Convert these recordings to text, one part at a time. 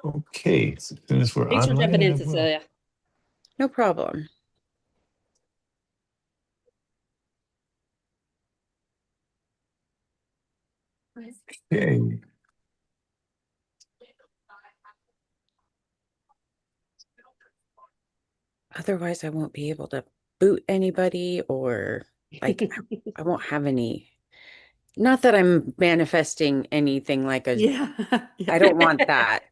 Okay, as soon as we're Thanks for jumping online, in, I will. Cecilia. No problem. Okay. Otherwise, I won't be able to boot anybody or like I won't have any. Not that I'm manifesting anything like a, Yeah. I Yeah. don't want that.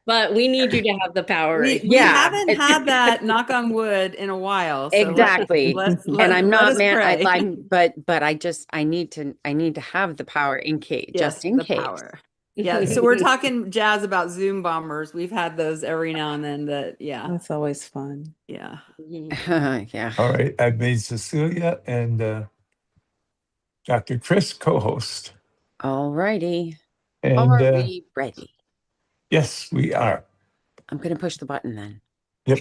But we need you to have the power Y- right We now. Yeah, haven't had that, knock on wood, in a while. So exactly. And I'm let not us man, pray. but I need to have the power in case, just Yes, in the case. power. Yeah, so we're talking jazz about Zoom bombers. We've had those every now and then that, yeah, That's always fun. yeah. Yeah. All right, I've made Cecilia and Dr. Chris co-host. All righty. And Are we ready? yes, we are. I'm going to push the button then. Yep.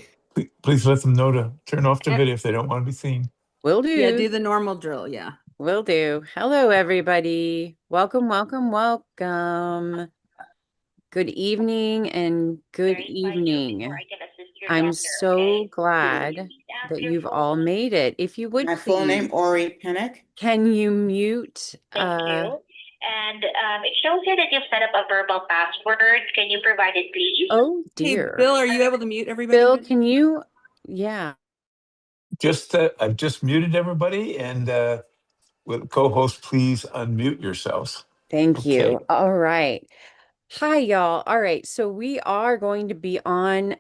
Please let them know to turn off the Okay. video if they don't want to be seen. Will Yeah, do. do the normal drill, yeah. Will do. Hello, everybody. Welcome, welcome, welcome. Good evening and good evening. I'm so glad that you've all made it. If you would My full name, please, Ori Pinnock. can you mute? Thank you. And it shows here that you've set up a verbal password. Can you provide it, please? Oh Hey, dear. Bill, are you able to mute everybody? Bill, can you? Yeah. I've just muted everybody, and will co-host please unmute yourselves? Thank Okay. you. All right. Hi, y'all. All right. So we are going to be on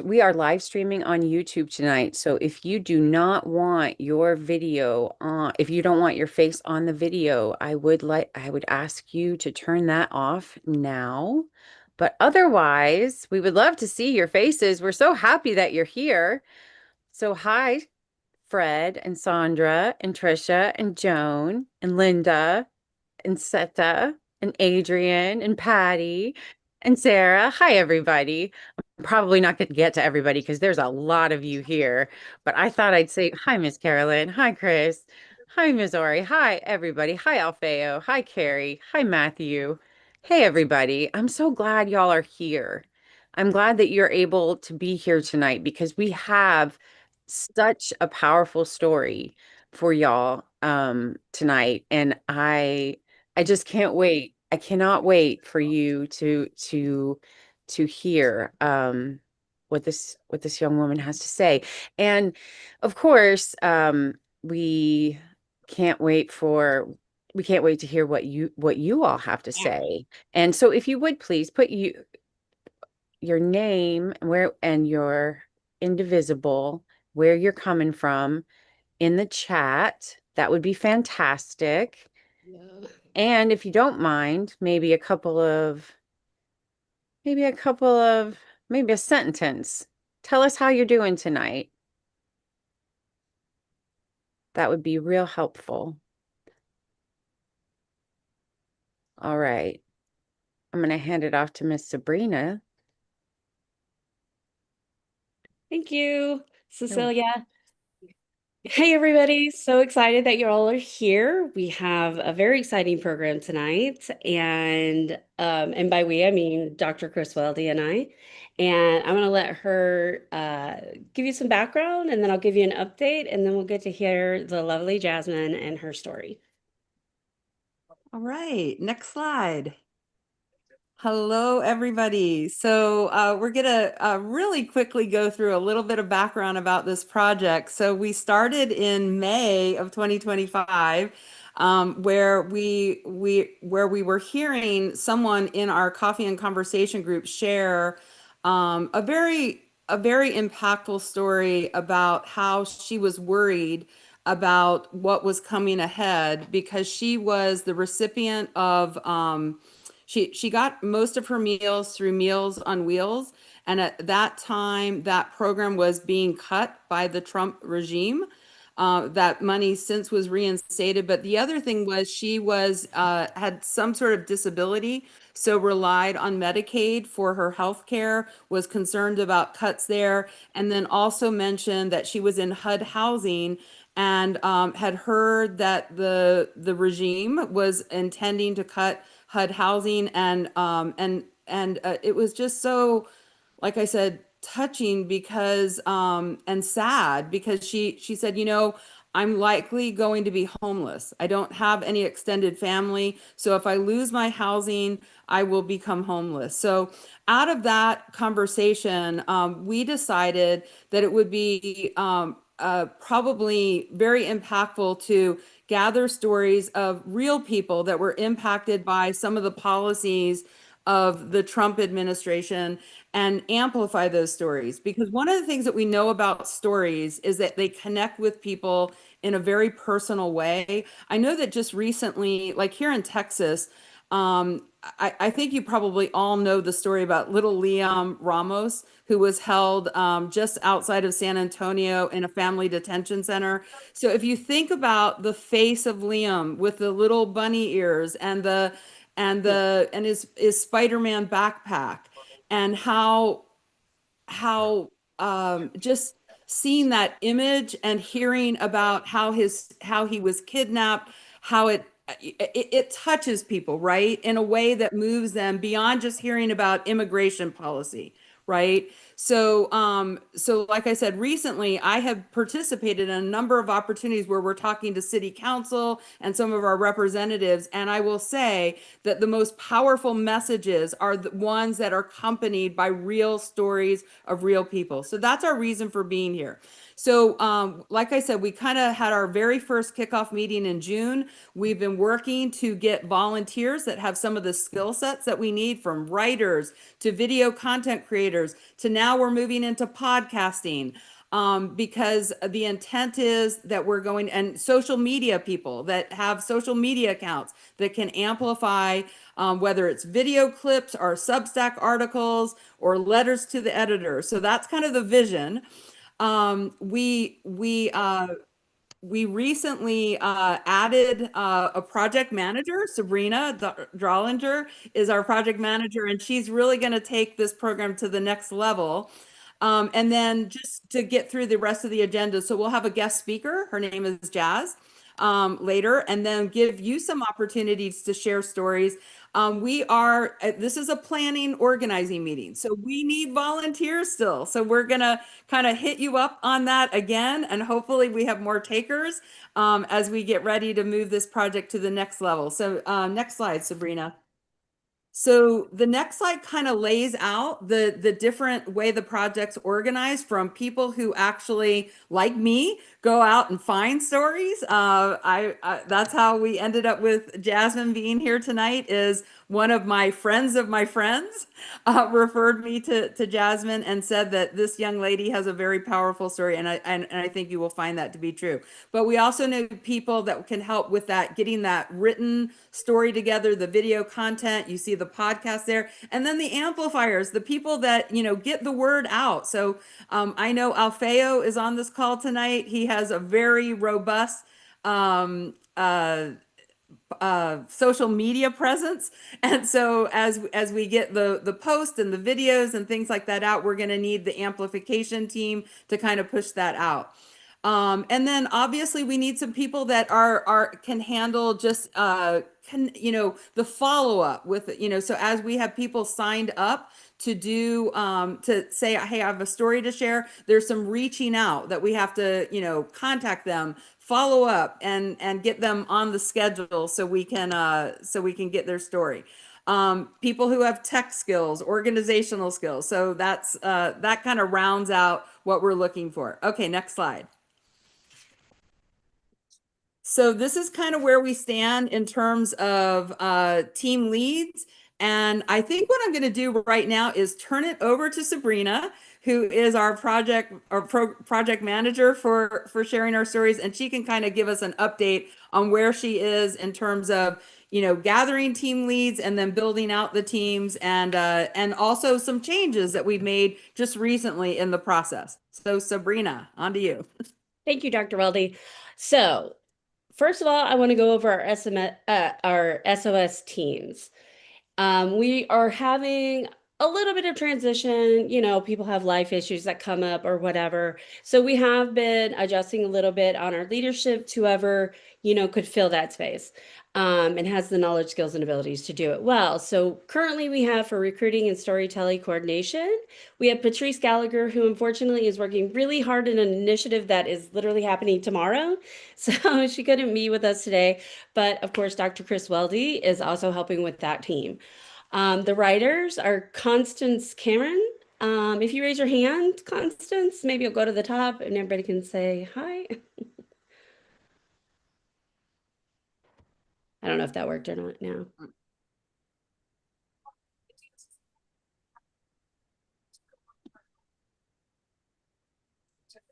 we are live streaming on YouTube tonight. So if you do not want your video on, if you don't want your face on the video, I would ask you to turn that off now. But otherwise, we would love to see your faces. We're so happy that you're here. So hi, Fred and Sandra and Trisha and Joan and Linda and Seta and Adrian and Patty and Sarah. Hi, everybody. I'm probably not going to get to everybody because there's a lot of you here, but I thought I'd say hi, Miss Carolyn. Hi, Chris. Hi, Miss Ori. Hi, everybody. Hi, Alfeo. Hi, Carrie. Hi, Matthew. Hey, everybody. I'm so glad y'all are here. I'm glad that you're able to be here tonight because we have such a powerful story for y'all tonight, and I just can't wait. I cannot wait for you to hear what this young woman has to say. And of course, we can't wait for we can't wait to hear what you all have to say. And so if you would please put your name and your indivisible, where you're coming from in the chat, that would be fantastic. Yeah. And if you don't mind, maybe a sentence. Tell us how you're doing tonight. That would be real helpful. All right. I'm going to hand it off to Miss Sabrina. Thank you, Cecilia. Hey, everybody. So excited that you all are here. We have a very exciting program tonight. And by we, I mean Dr. Chris Weldy and I. And I'm going to let her give you some background, and then I'll give you an update, and then we'll get to hear the lovely Jasmine and her story. All right, next slide. Hello, everybody. So we're going to really quickly go through a little bit of background about this project. So we started in May of 2025, where we were hearing someone in our coffee and conversation group share a very impactful story about how she was worried about what was coming ahead because she was the recipient of she got most of her meals through Meals on Wheels, and at that time, that program was being cut by the Trump regime. That money since was reinstated, but the other thing was she was had some sort of disability, so relied on Medicaid for her health care, was concerned about cuts there, and then also mentioned that she was in HUD housing and had heard that the regime was intending to cut HUD housing, and it was just so, like I said, touching because and sad because she said, you know, I'm likely going to be homeless. I don't have any extended family, so if I lose my housing, I will become homeless. So out of that conversation, we decided that it would be probably very impactful to gather stories of real people that were impacted by some of the policies of the Trump administration and amplify those stories. Because one of the things that we know about stories is that they connect with people in a very personal way. I know that just recently, like here in Texas, I think you probably all know the story about little Liam Ramos, who was held just outside of San Antonio in a family detention center. So if you think about the face of Liam with the little bunny ears and his Spider-Man backpack, and how just seeing that image and hearing about how he was kidnapped, how it touches people, right, in a way that moves them beyond just hearing about immigration policy, right? So like I said, recently I have participated in a number of opportunities where we're talking to city council and some of our representatives, and I will say that the most powerful messages are the ones that are accompanied by real stories of real people. So that's our reason for being here. So, like I said, we kind of had our very first kickoff meeting in June. We've been working to get volunteers that have some of the skill sets that we need, from writers to video content creators to now we're moving into podcasting. Because the intent is that we're going, and social media people that have social media accounts that can amplify, whether it's video clips or Substack articles or letters to the editor. So that's kind of the vision. Um, we we uh, we recently added a project manager. Sabrina Drollinger is our project manager, and she's really going to take this program to the next level. And then just to get through the rest of the agenda, so we'll have a guest speaker. Her name is Jazz, later, and then give you some opportunities to share stories. This is a planning organizing meeting, so we need volunteers still. So we're gonna kind of hit you up on that again, and hopefully we have more takers as we get ready to move this project to the next level. So next slide, Sabrina. So the next slide kind of lays out the different way the project's organized, from people who actually, like me, go out and find stories. That's how we ended up with Jasmine being here tonight. Is one of my friends referred me to Jasmine and said that this young lady has a very powerful story, and I think you will find that to be true. But we also know people that can help with that, getting that written story together, the video content. You see the podcast there, and then the amplifiers, the people that get the word out. So I know Alfeo is on this call tonight. He has a very robust social media presence, and so as we get the posts and the videos and things like that out, we're going to need the amplification team to kind of push that out. And then obviously we need some people that can handle just the follow-up with so as we have people signed up to do to say, hey, I have a story to share, there's some reaching out that we have to contact them, follow up, and get them on the schedule so we can get their story. People who have tech skills, organizational skills. So that kind of rounds out what we're looking for. Okay, next slide. So this is kind of where we stand in terms of team leads. And I think what I'm going to do right now is turn it over to Sabrina, who is our project manager for sharing our stories. And she can kind of give us an update on where she is in terms of gathering team leads and then building out the teams, and also some changes that we've made just recently in the process. So Sabrina, on to you. Thank you, Dr. Weldy. So first of all, I want to go over our SOS teams. We are having a little bit of transition. People have life issues that come up or whatever. So we have been adjusting a little bit on our leadership to whoever, could fill that space. and has the knowledge, skills, and abilities to do it well. So currently we have for recruiting and storytelling coordination, we have Patrice Gallagher, who unfortunately is working really hard in an initiative that is literally happening tomorrow. So she couldn't be with us today. But of course, Dr. Chris Weldy is also helping with that team. The writers are Constance Cameron. If you raise your hand, Constance, maybe you'll go to the top and everybody can say hi. I don't know if that worked or not now.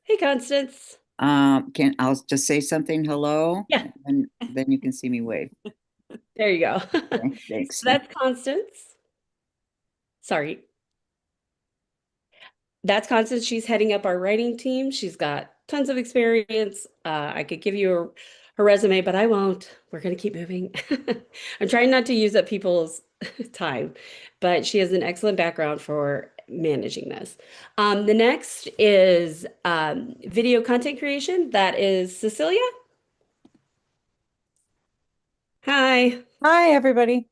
Hey, Constance. I'll just say something, hello? Yeah. And then you can see me wave. There you go. Okay, thanks. So that's Constance. Sorry. That's Constance. She's heading up our writing team. She's got tons of experience. I could give you her resume, but I won't. We're going to keep moving. I'm trying not to use up people's time, but she has an excellent background for managing this. The next is video content creation. That is Cecilia. Hi. Hi, everybody.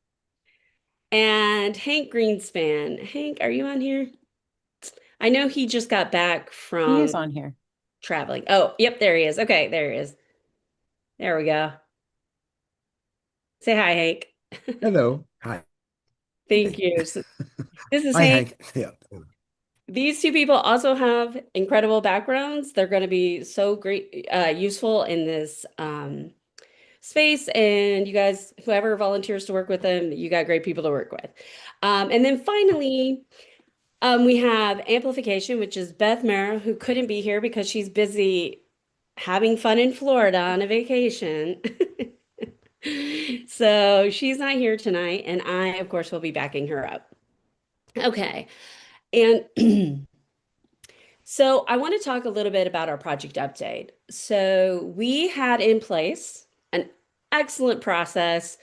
And Hank Greenspan. Hank, are you on here? I know he just got back He is from on here. traveling. Oh, yep, there he is. Okay, there he is. There we go. Say hi, Hank. Hello. Hi. Thank you. So this is Hi, Hank. Hank. Yeah. These two people also have incredible backgrounds. They're going to be so great, useful in this space. And you guys, whoever volunteers to work with them, you got great people to work with. And then finally, we have amplification, which is Beth Mara, who couldn't be here because she's busy having fun in Florida on a vacation. So she's not here tonight, and I, of course, will be backing her up. Okay. And so I want to talk a little bit about our project update. So we had in place an excellent process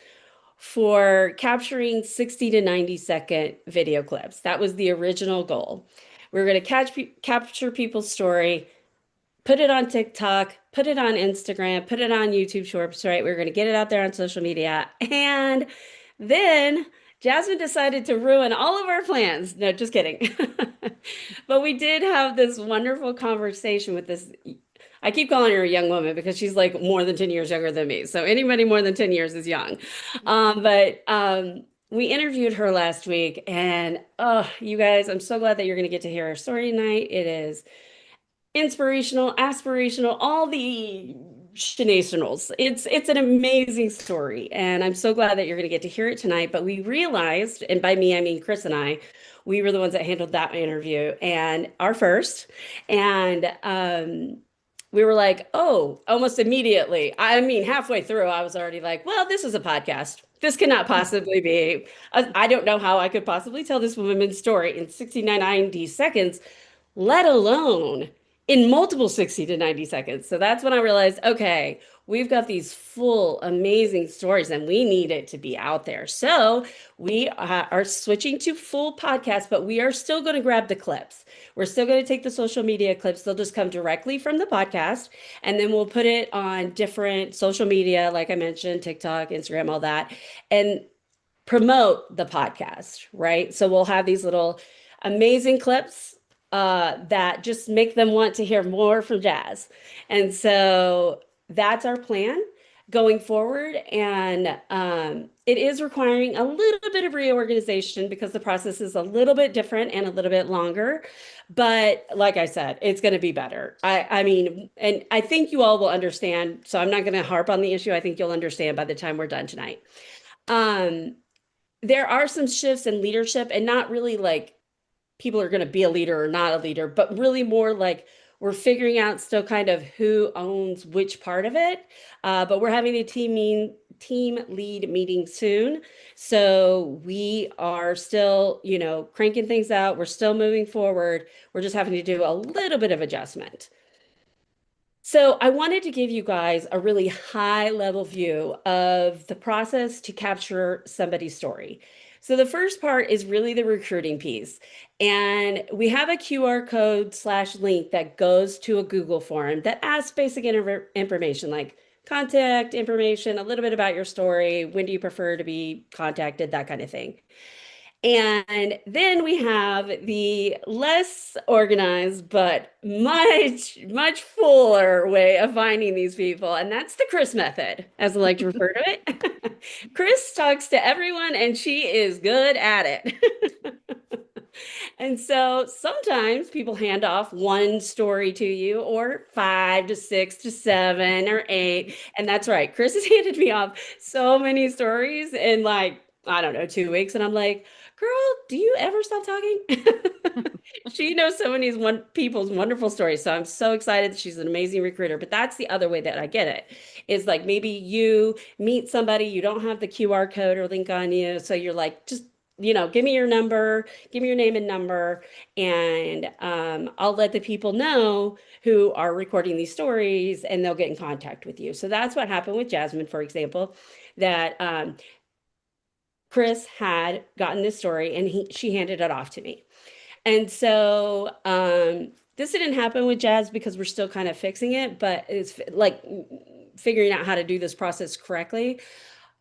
for capturing 60 to 90-second video clips. That was the original goal. We were going to capture people's story, put it on TikTok, put it on Instagram, put it on YouTube Shorts, right? We were going to get it out there on social media. And then Jasmine decided to ruin all of our plans. No, just kidding. But we did have this wonderful conversation with this. I keep calling her a young woman because she's like more than 10 years younger than me. So anybody more than 10 years is young. But we interviewed her last week, and oh, you guys, I'm so glad that you're going to get to hear her story tonight. It is inspirational, aspirational, all the shenationals. It's an amazing story, and I'm so glad that you're going to get to hear it tonight. But we realized, and by me I mean Chris and I, we were the ones that handled that interview and our first, and we were like, oh, almost immediately. I mean, halfway through, I was already like, well, this is a podcast. This cannot possibly be. I don't know how I could possibly tell this woman's story in 69, 90 seconds, let alone in multiple 60 to 90 seconds. So that's when I realized, okay, we've got these full, amazing stories and we need it to be out there. So we are switching to full podcast, but we are still going to grab the clips. We're still going to take the social media clips. They'll just come directly from the podcast. And then we'll put it on different social media, like I mentioned, TikTok, Instagram, all that, and promote the podcast, right? So we'll have these little amazing clips that just make them want to hear more from Jazz. And so that's our plan going forward. And it is requiring a little bit of reorganization because the process is a little bit different and a little bit longer. But like I said, it's going to be better. I mean, and I think you all will understand. So I'm not going to harp on the issue. I think you'll understand by the time we're done tonight. There are some shifts in leadership, and not really like people are going to be a leader or not a leader, but really more like we're figuring out still kind of who owns which part of it. But we're having a team lead meeting soon. So we are still, cranking things out. We're still moving forward. We're just having to do a little bit of adjustment. So I wanted to give you guys a really high level view of the process to capture somebody's story. So the first part is really the recruiting piece. And we have a QR code /link that goes to a Google form that asks basic information like contact information, a little bit about your story, when do you prefer to be contacted, that kind of thing. And then we have the less organized, but much fuller way of finding these people. And that's the Chris method, as I like to refer to it. Chris talks to everyone and she is good at it. And so sometimes people hand off one story to you, or 5 to 6 to 7 or 8. And that's right. Chris has handed me off so many stories in like, I don't know, 2 weeks. And I'm like, girl, do you ever stop talking? She knows so many people's wonderful stories. So I'm so excited that she's an amazing recruiter. But that's the other way that I get it, is like maybe you meet somebody, you don't have the QR code or link on you. So you're like, just, give me your number, give me your name and number, and I'll let the people know who are recording these stories and they'll get in contact with you. So that's what happened with Jasmine, for example, that Chris had gotten this story and she handed it off to me. And so this didn't happen with Jazz because we're still kind of fixing it, but it's like figuring out how to do this process correctly.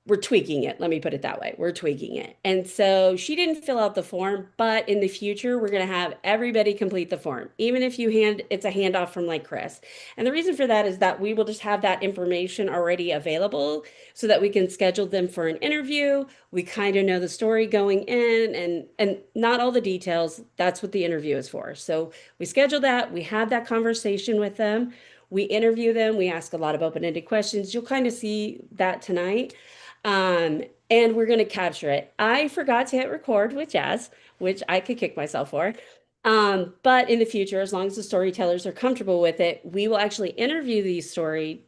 We're tweaking it. Let me put it that way. We're tweaking it. And so she didn't fill out the form, but in the future, we're going to have everybody complete the form, even if it's a handoff from like Chris. And the reason for that is that we will just have that information already available so that we can schedule them for an interview. We kind of know the story going in and not all the details. That's what the interview is for. So we schedule that. We have that conversation with them. We interview them. We ask a lot of open-ended questions. You'll kind of see that tonight. And we're going to capture it. I forgot to hit record with Jazz, which I could kick myself for. But in the future, as long as the storytellers are comfortable with it, we will actually interview these we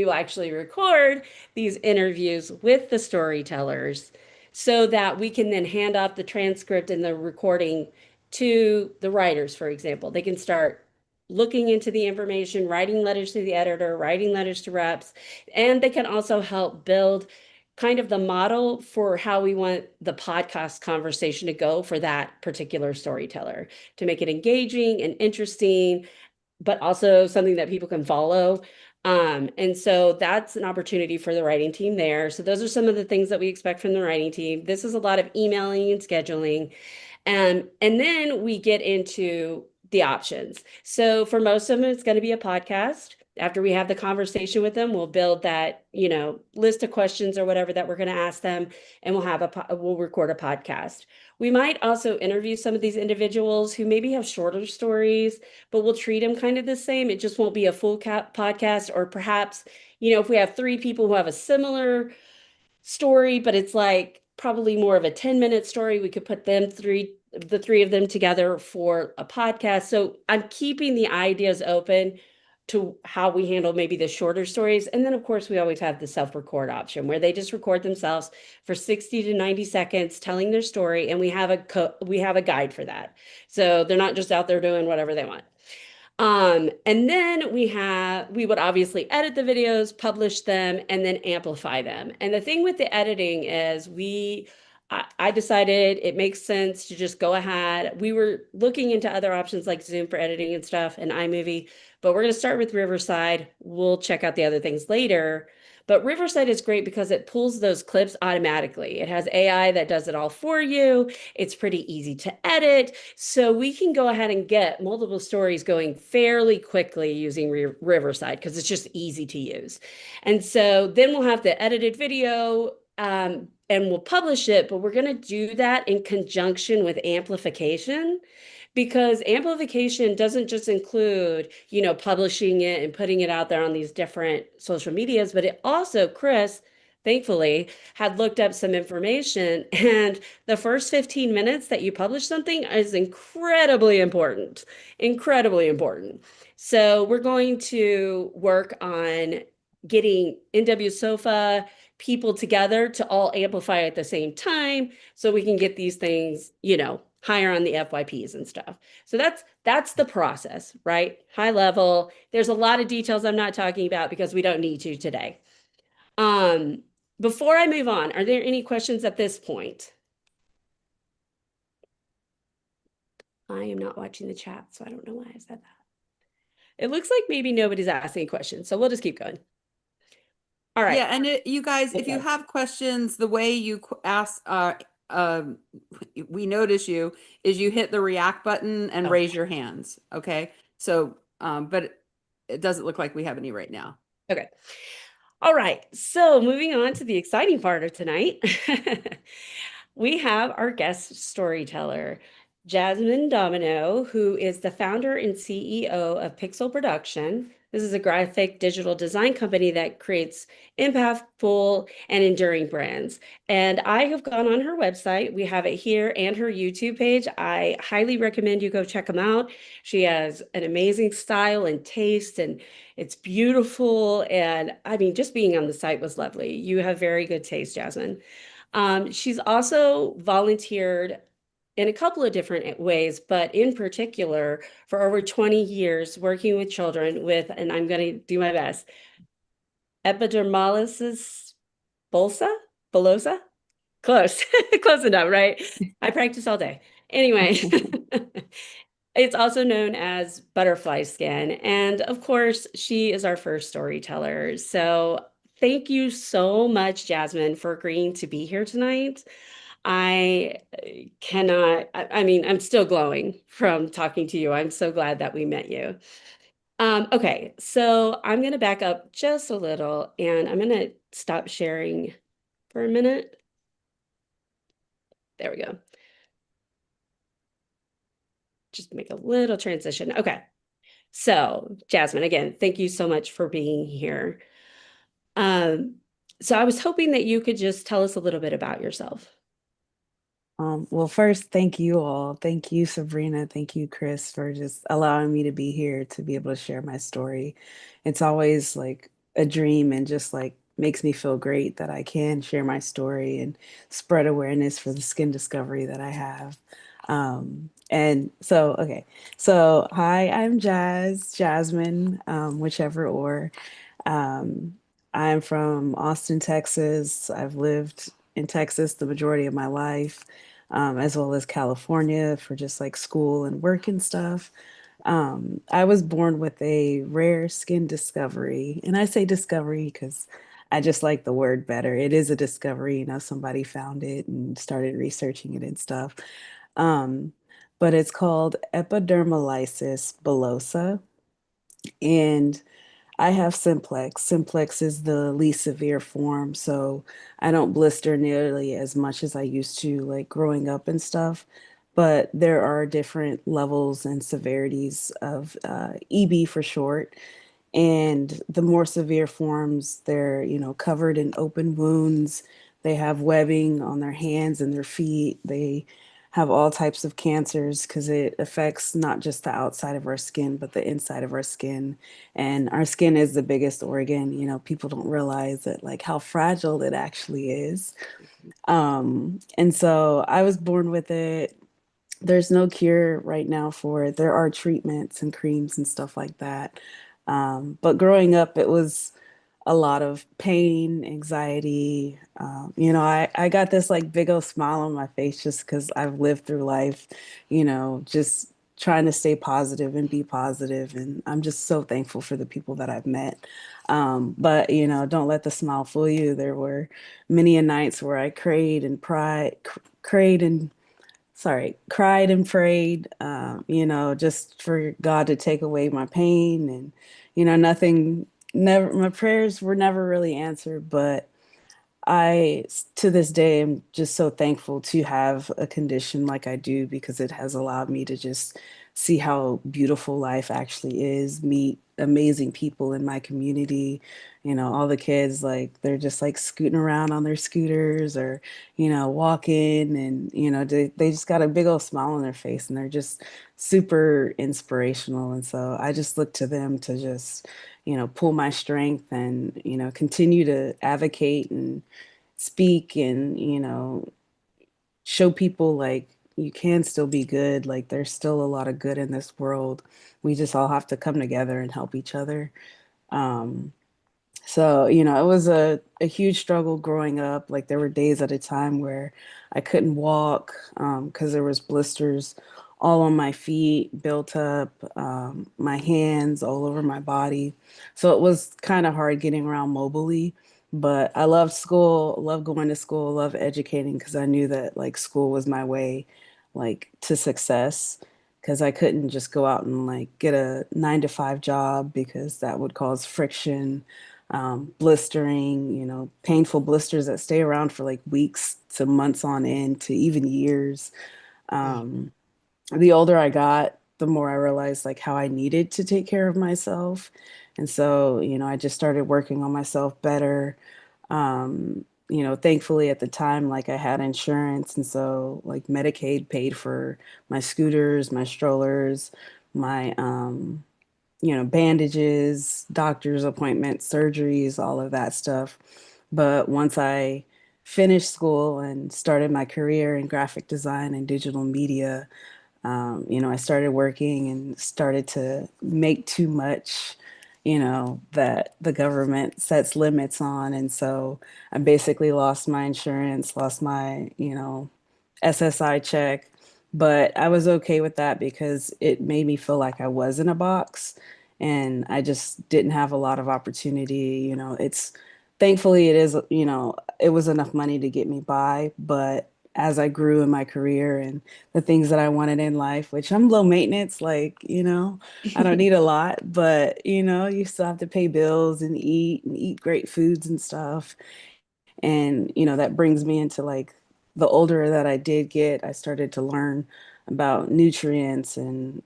will actually record these interviews with the storytellers so that we can then hand off the transcript and the recording to the writers, for example. They can start looking into the information, writing letters to the editor, writing letters to reps, and they can also help build kind of the model for how we want the podcast conversation to go for that particular storyteller, to make it engaging and interesting, but also something that people can follow. And so that's an opportunity for the writing team there. So those are some of the things that we expect from the writing team. This is a lot of emailing and scheduling. And then we get into the options. So for most of them, it's going to be a podcast. After we have the conversation with them, we'll build that, list of questions or whatever that we're going to ask them, and we'll record a podcast. We might also interview some of these individuals who maybe have shorter stories, but we'll treat them kind of the same. It just won't be a full podcast, or perhaps, if we have 3 people who have a similar story, but it's like probably more of a 10-minute story, we could put the 3 of them together for a podcast. So I'm keeping the ideas open to how we handle maybe the shorter stories. And then of course we always have the self-record option where they just record themselves for 60 to 90 seconds telling their story, and we have a guide for that. So they're not just out there doing whatever they want. And then we would obviously edit the videos, publish them, and then amplify them. And the thing with the editing is I decided it makes sense to just go ahead. We were looking into other options like Zoom for editing and stuff, and iMovie, but we're going to start with Riverside. We'll check out the other things later. But Riverside is great because it pulls those clips automatically. It has AI that does it all for you. It's pretty easy to edit. So we can go ahead and get multiple stories going fairly quickly using Riverside because it's just easy to use. And so then we'll have the edited video and we'll publish it, but we're going to do that in conjunction with amplification, because amplification doesn't just include, publishing it and putting it out there on these different social medias, but it also, Chris, thankfully, had looked up some information, and the first 15 minutes that you publish something is incredibly important, incredibly important. So we're going to work on getting NWSOFA people together to all amplify at the same time so we can get these things, higher on the FYPs and stuff. So that's the process, right? High level. There's a lot of details I'm not talking about because we don't need to today. Before I move on, are there any questions at this point? I am not watching the chat, so I don't know why I said that. It looks like maybe nobody's asking questions, so we'll just keep going. All right. Yeah, and you guys, if you Okay. have questions, the way you ask, we notice you is you hit the react button and Oh. raise your hands. Okay, so but it doesn't look like we have any right now. Okay. All right. So moving on to the exciting part of tonight, we have our guest storyteller, Jasmine Domino, who is the founder and CEO of Pixel Production. This is a graphic digital design company that creates impactful and enduring brands. And I have gone on her website. We have it here and her YouTube page. I highly recommend you go check them out. She has an amazing style and taste, and it's beautiful. And I mean, just being on the site was lovely. You have very good taste, Jasmine. She's also volunteered in a couple of different ways, but in particular for over 20 years working with children with, and I'm going to do my best, epidermolysis bullosa? Close, close enough, right? I practice all day. Anyway, it's also known as butterfly skin. And of course, she is our first storyteller. So thank you so much, Jasmine, for agreeing to be here tonight. I cannot, I mean, I'm still glowing from talking to you. I'm so glad that we met you. Okay, so I'm going to back up just a little and I'm going to stop sharing for a minute. There we go. Just make a little transition. Okay. So, Jasmine, again, thank you so much for being here. So I was hoping that you could just tell us a little bit about yourself. Well, first, thank you all. Thank you, Sabrina. Thank you, Chris, for just allowing me to be here to be able to share my story. It's always like a dream and just like makes me feel great that I can share my story and spread awareness for the skin discovery that I have. And so, okay. So, hi, I'm Jasmine, whichever or. Um, I'm from Austin, Texas. I've lived in Texas the majority of my life, as well as California for just like school and work and stuff. I was born with a rare skin discovery, and I say discovery because I just like the word better. It is a discovery, somebody found it and started researching it and stuff. Um, but it's called epidermolysis bullosa, and I have simplex. Simplex is the least severe form, so I don't blister nearly as much as I used to, like growing up and stuff. But there are different levels and severities of EB for short. And the more severe forms, they're, covered in open wounds. They have webbing on their hands and their feet. They have all types of cancers because it affects not just the outside of our skin, but the inside of our skin. And our skin is the biggest organ. People don't realize that, like, how fragile it actually is. And so I was born with it. There's no cure right now for it. There are treatments and creams and stuff like that. But growing up, it was a lot of pain, anxiety. I got this like big old smile on my face just because I've lived through life, just trying to stay positive and be positive. And I'm just so thankful for the people that I've met. But, don't let the smile fool you. There were many a nights where I cried and prayed, just for God to take away my pain. And, my prayers were never really answered, but to this day, am just so thankful to have a condition like I do because it has allowed me to just see how beautiful life actually is, meet amazing people in my community. All the kids, like, they're just like scooting around on their scooters or, walking and, they just got a big old smile on their face and they're just super inspirational. And so I just look to them to just, pull my strength and, continue to advocate and speak and, show people like you can still be good. Like there's still a lot of good in this world. We just all have to come together and help each other. Um, so, it was a huge struggle growing up. Like there were days at a time where I couldn't walk because there was blisters all on my feet, built up, my hands all over my body. So it was kind of hard getting around mobily. But I loved school, loved going to school, loved educating because I knew that like school was my way like to success because I couldn't just go out and like get a 9 to 5 job because that would cause friction, blistering, painful blisters that stay around for like weeks to months on end to even years. Um, the older I got, the more I realized like how I needed to take care of myself. And so, I just started working on myself better. Thankfully at the time, like I had insurance. And so like Medicaid paid for my scooters, my strollers, my, bandages, doctor's appointments, surgeries, all of that stuff. But once I finished school and started my career in graphic design and digital media, I started working and started to make too much, that the government sets limits on. And so I basically lost my insurance, lost my, SSI check. But I was okay with that because it made me feel like I was in a box and I just didn't have a lot of opportunity. Thankfully it is, it was enough money to get me by. But as I grew in my career and the things that I wanted in life, which I'm low maintenance, like, I don't need a lot, but, you still have to pay bills and eat great foods and stuff. And, that brings me into like the older that I did get, I started to learn about nutrients and,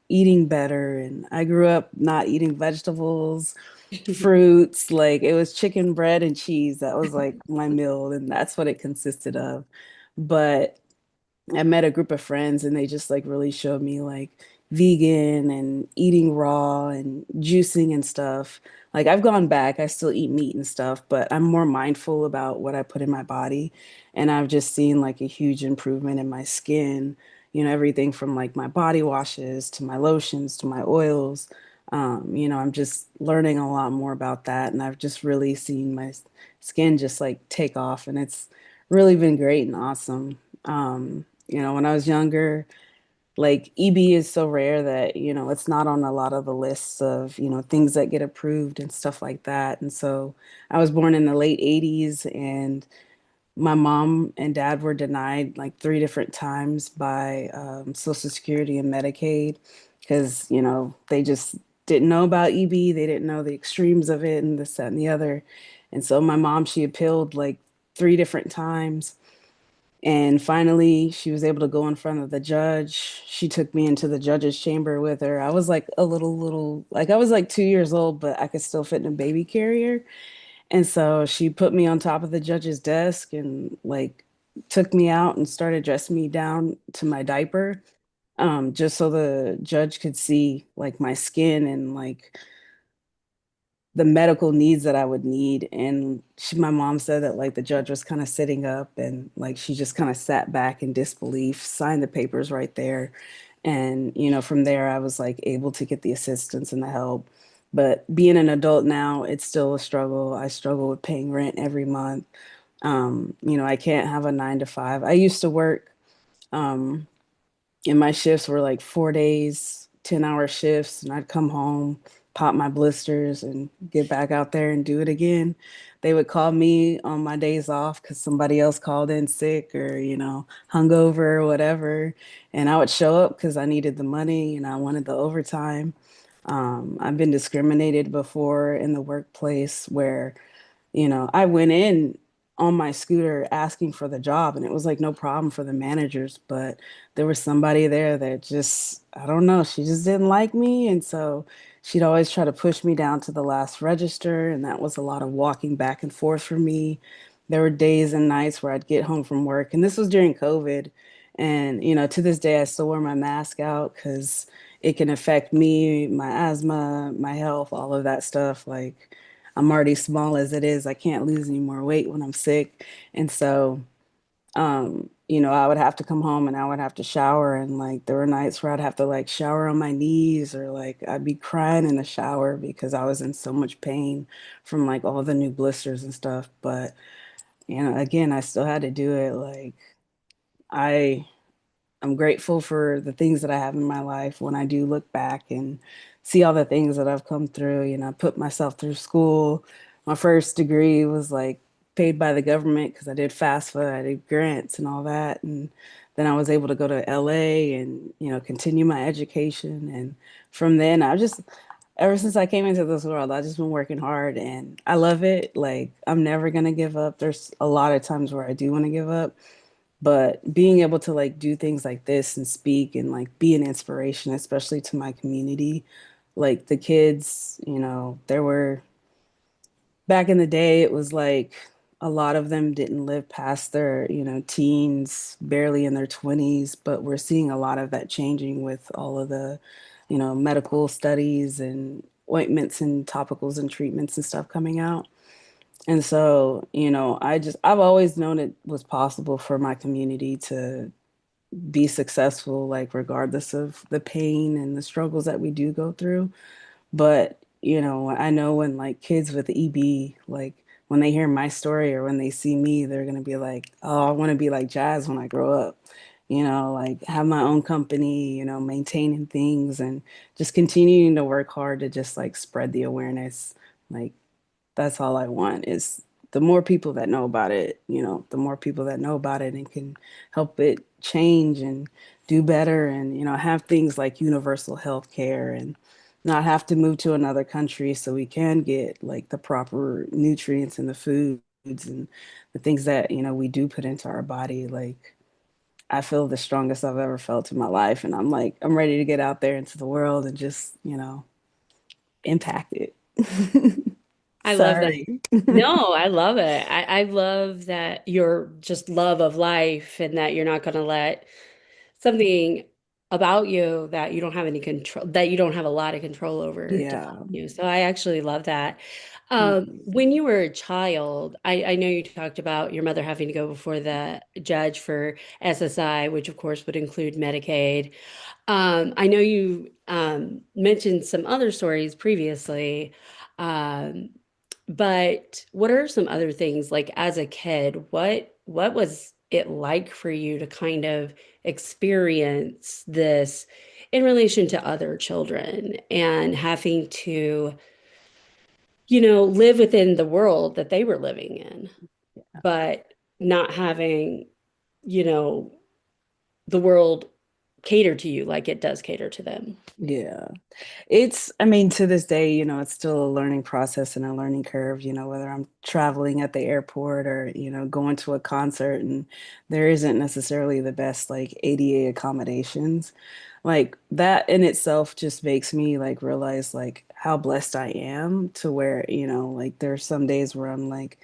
eating better. And I grew up not eating vegetables, fruits, like it was chicken, bread, and cheese. That was like my meal, and that's what it consisted of. But I met a group of friends and they just like really showed me like vegan and eating raw and juicing and stuff. Like I've gone back, I still eat meat and stuff, but I'm more mindful about what I put in my body. And I've just seen like a huge improvement in my skin, everything from like my body washes to my lotions to my oils. I'm just learning a lot more about that. And I've just really seen my skin just like take off and it's really been great and awesome. When I was younger, like EB is so rare that, it's not on a lot of the lists of, things that get approved and stuff like that. And so I was born in the late 80s and my mom and dad were denied like 3 different times by Social Security and Medicaid because, they just didn't know about EB. They didn't know the extremes of it and this, that, and the other. And so my mom, she appealed like 3 different times and finally, she was able to go in front of the judge. She took me into the judge's chamber with her. I was like a like I was like 2 years old, but I could still fit in a baby carrier. And so she put me on top of the judge's desk and like took me out and started dressing me down to my diaper, just so the judge could see like my skin and like the medical needs that I would need. And my mom said that like the judge was kind of sitting up and like she just kind of sat back in disbelief, signed the papers right there. And, from there I was like able to get the assistance and the help. But being an adult now, it's still a struggle. I struggle with paying rent every month. I can't have a 9 to 5. I used to work, um, and my shifts were like 4 days, 10-hour shifts, and I'd come home, pop my blisters, and get back out there and do it again. They would call me on my days off because somebody else called in sick or, hungover or whatever. And I would show up because I needed the money and I wanted the overtime. I've been discriminated before in the workplace where I went in on my scooter asking for the job and it was like no problem for the managers, but there was somebody there that just, I don't know, she just didn't like me. And so she'd always try to push me down to the last register. And that was a lot of walking back and forth for me. There were days and nights where I'd get home from work, and this was during COVID. And, to this day, I still wear my mask out because it can affect me, my asthma, my health, all of that stuff. Like, I'm already small as it is. I can't lose any more weight when I'm sick. And so, I would have to come home and I would have to shower. And like, there were nights where I'd have to like shower on my knees or like I'd be crying in the shower because I was in so much pain from like all the new blisters and stuff. But, again, I still had to do it. Like, I I'm grateful for the things that I have in my life when I do look back and see all the things that I've come through. You know, I put myself through school. My first degree was like paid by the government because I did FAFSA, I did grants and all that. And then I was able to go to LA and, you know, continue my education. And from then, I just, ever since I came into this world, I just been working hard and I love it. Like, I'm never going to give up. There's a lot of times where I do want to give up, but being able to like do things like this and speak and like be an inspiration, especially to my community, like the kids, you know, there were back in the day, it was like a lot of them didn't live past their, you know, teens, barely in their 20s, but we're seeing a lot of that changing with all of the, you know, medical studies and ointments and topicals and treatments and stuff coming out. And so, you know, I've always known it was possible for my community to be successful, like regardless of the pain and the struggles that we do go through. But, you know, I know when like kids with EB, like when they hear my story or when they see me, they're going to be like, oh, I want to be like Jazz when I grow up, you know, like have my own company, you know, maintaining things and just continuing to work hard to just like spread the awareness. Like, that's all I want is the more people that know about it, you know, the more people that know about it and can help it change and do better and, you know, have things like universal health care and not have to move to another country so we can get like the proper nutrients in the foods and the things that, you know, we do put into our body. Like, I feel the strongest I've ever felt in my life. And I'm like, I'm ready to get out there into the world and just, you know, impact it. I love that. Sorry. No, I love it. I love that your just love of life and that you're not going to let something about you that you don't have any control, that you don't have a lot of control over define Yeah. you. So I actually love that. Thank you. When you were a child, I know you talked about your mother having to go before the judge for SSI, which of course would include Medicaid. I know you mentioned some other stories previously, um, but what are some other things like as a kid, what was it like for you to kind of experience this in relation to other children and having to, you know, live within the world that they were living in, but not having, you know, the world cater to you like it does cater to them? Yeah. I mean, to this day, you know, it's still a learning process and a learning curve, you know, whether I'm traveling at the airport or, you know, going to a concert and there isn't necessarily the best like ADA accommodations. Like that in itself just makes me like realize like how blessed I am to where, you know, like there's some days where I'm like,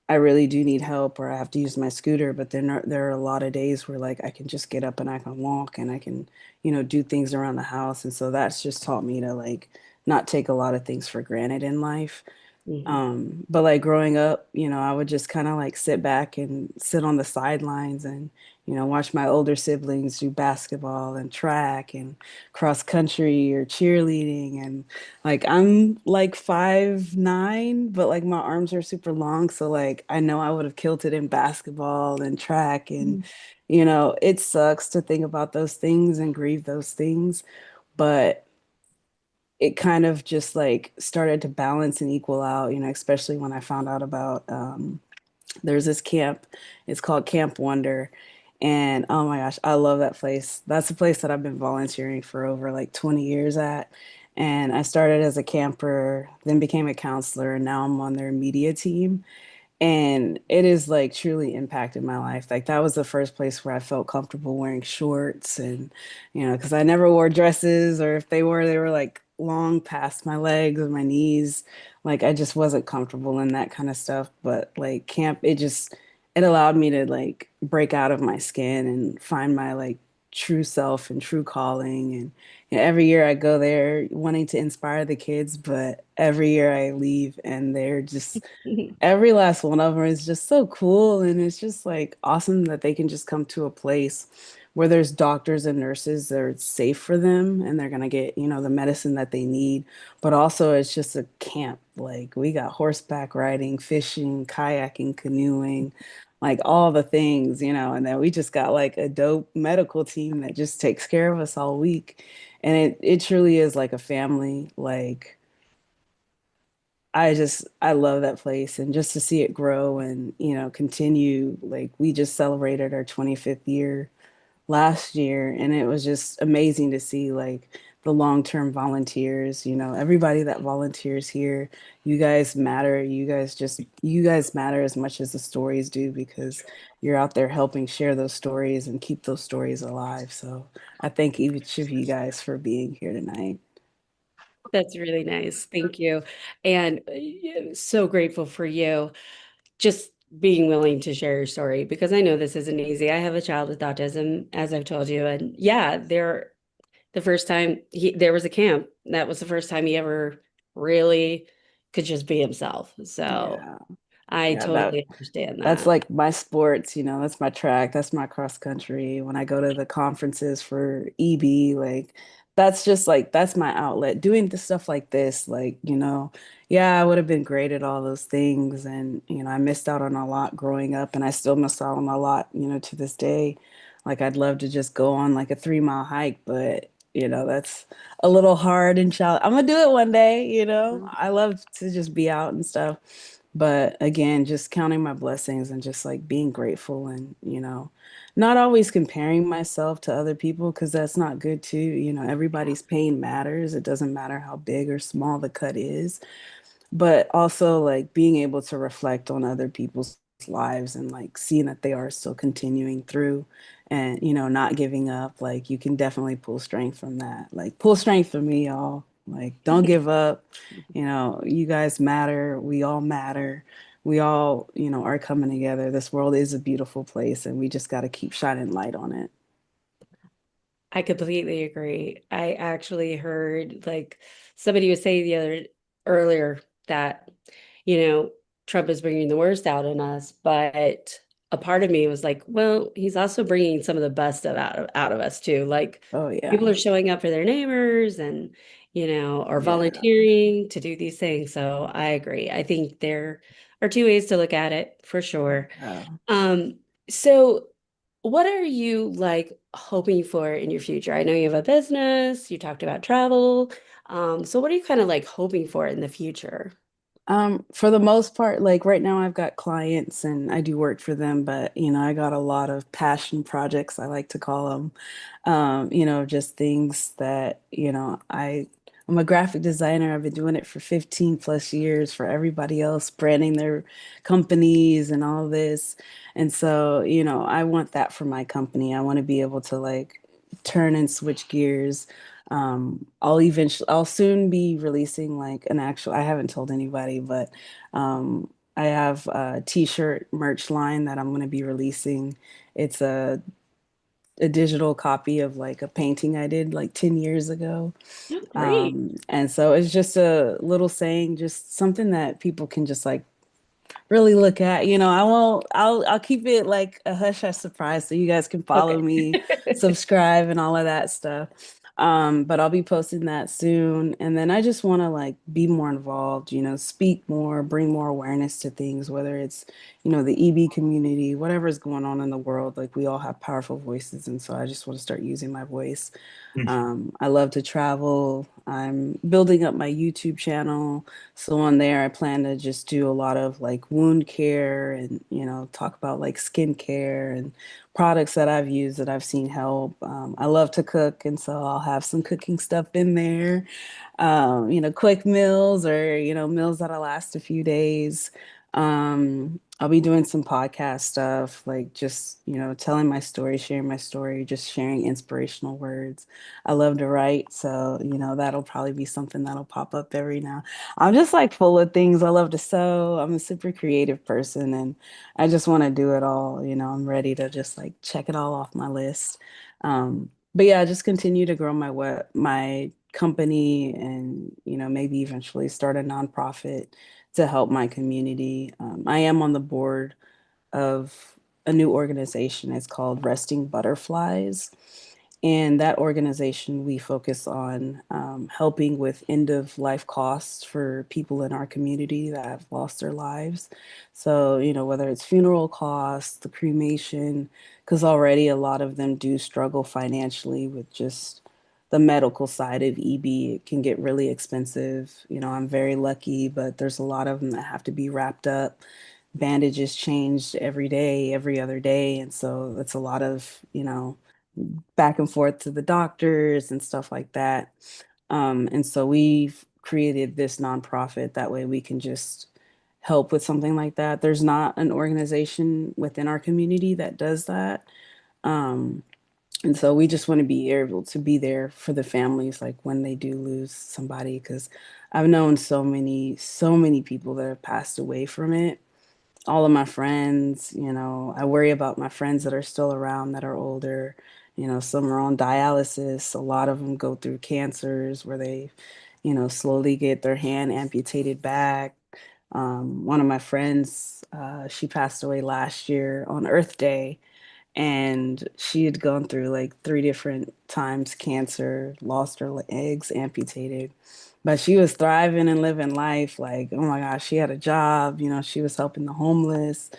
I really do need help or I have to use my scooter, but then there are a lot of days where like I can just get up and I can walk and I can, you know, do things around the house. And so that's just taught me to like not take a lot of things for granted in life. Mhm. But like growing up, you know, I would just kind of like sit back and sit on the sidelines and, you know, watch my older siblings do basketball and track and cross country or cheerleading. And like I'm like 5'9", but like my arms are super long. So like I know I would have killed it in basketball and track. And, you know, it sucks to think about those things and grieve those things. But it kind of just like started to balance and equal out, you know, especially when I found out about there's this camp, it's called Camp Wonder. And oh my gosh, I love that place. That's a place that I've been volunteering for over like 20 years at. And I started as a camper, then became a counselor, and now I'm on their media team. And it is like truly impacted my life. Like that was the first place where I felt comfortable wearing shorts and, you know, because I never wore dresses or if they were like long past my legs or my knees. Like I just wasn't comfortable in that kind of stuff. But like camp, it allowed me to like break out of my skin and find my like true self and true calling. And you know, every year I go there wanting to inspire the kids, but every year I leave and they're just every last one of them is just so cool. And it's just like awesome that they can just come to a place where there's doctors and nurses that are safe for them and they're going to get, you know, the medicine that they need. But also, it's just a camp. Like we got horseback riding, fishing, kayaking, canoeing. like all the things, and then we just got like a dope medical team that just takes care of us all week. And it truly is like a family. Like I love that place, and just to see it grow and, continue. Like we just celebrated our 25th year last year, and it was just amazing to see like the long-term volunteers, everybody that volunteers here. You guys matter. You guys matter as much as the stories do, because you're out there helping share those stories and keep those stories alive. So I thank each of you guys for being here tonight. That's really nice. Thank you. And yeah, so grateful for you just being willing to share your story, because I know this isn't easy. I have a child with autism, as I've told you. And yeah, the first time there was a camp, that was the first time he ever really could just be himself. So Yeah. I Yeah, that totally understand that's that. like my sports, that's my track, that's my cross country. When I go to the conferences for EB, like that's just like that's my outlet. Doing the stuff like this, like, yeah, I would have been great at all those things, and I missed out on a lot growing up, and I still miss out on a lot, to this day. Like I'd love to just go on like a 3 mile hike, but that's a little hard and challenge. I'm gonna do it one day, I love to just be out and stuff. But again, just counting my blessings and just like being grateful, and, not always comparing myself to other people, because that's not good too. Everybody's pain matters. It doesn't matter how big or small the cut is, but also like being able to reflect on other people's lives and like seeing that they are still continuing through, and, not giving up. Like you can definitely pull strength from that. Like pull strength from me, y'all. Like don't give up. You guys matter. We all matter. We all, are coming together. This world is a beautiful place, and we just got to keep shining light on it. I completely agree. I actually heard like somebody was saying earlier that, you know, Trump is bringing the worst out in us, but a part of me was like, well, he's also bringing some of the best out of us too. Like Oh yeah. people are showing up for their neighbors and, are Yeah. volunteering to do these things. So I agree. I think there are two ways to look at it for sure. Yeah. Um, so what are you like hoping for in your future? I know you have a business, you talked about travel. So what are you kind of like hoping for in the future? For the most part, like right now I've got clients and I do work for them, but I got a lot of passion projects, I like to call them. Just things that, I'm a graphic designer. I've been doing it for 15 plus years for everybody else, branding their companies and all this. And so, I want that for my company. I want to be able to like turn and switch gears. I'll soon be releasing like an actual, I haven't told anybody, but I have a t-shirt merch line that I'm going to be releasing. It's a digital copy of like a painting I did like 10 years ago. Oh, great. And so it's just a little saying, just something that people can just like really look at. I won't, I'll keep it like a hush hush surprise so you guys can follow Okay. me, subscribe and all of that stuff. But I'll be posting that soon. And then I just want to like be more involved, speak more, bring more awareness to things, whether it's, the EB community, whatever's going on in the world. Like we all have powerful voices. And so I just want to start using my voice. I love to travel. I'm building up my YouTube channel. So on there, I plan to just do a lot of like wound care and, talk about like skincare and products that I've used that I've seen help. I love to cook. And so I'll have some cooking stuff in there, quick meals or, meals that'll last a few days. I'll be doing some podcast stuff, like just, telling my story, sharing my story, just sharing inspirational words. I love to write, so that'll probably be something that'll pop up every now. I'm just like full of things. I love to sew. I'm a super creative person, and I just want to do it all. I'm ready to just like check it all off my list. But yeah, just continue to grow my company, and maybe eventually start a nonprofit to help my community. I am on the board of a new organization. It's called Resting Butterflies. And that organization, we focus on helping with end of life costs for people in our community that have lost their lives. So, whether it's funeral costs, the cremation, because already a lot of them do struggle financially with just the medical side of EB. It can get really expensive. I'm very lucky, but there's a lot of them that have to be wrapped up. Bandages changed every day, every other day. And so it's a lot of, back and forth to the doctors and stuff like that. And so we've created this nonprofit. That way we can just help with something like that. There's not an organization within our community that does that. Um, and so we just want to be able to be there for the families, like when they do lose somebody, because I've known so many people that have passed away from it. All of my friends, I worry about my friends that are still around that are older. Some are on dialysis. A lot of them go through cancers where they, slowly get their hand amputated back. One of my friends, she passed away last year on Earth Day, and she had gone through like 3 different times cancer, lost her legs amputated, but she was thriving and living life. Like, oh my gosh, she had a job, she was helping the homeless.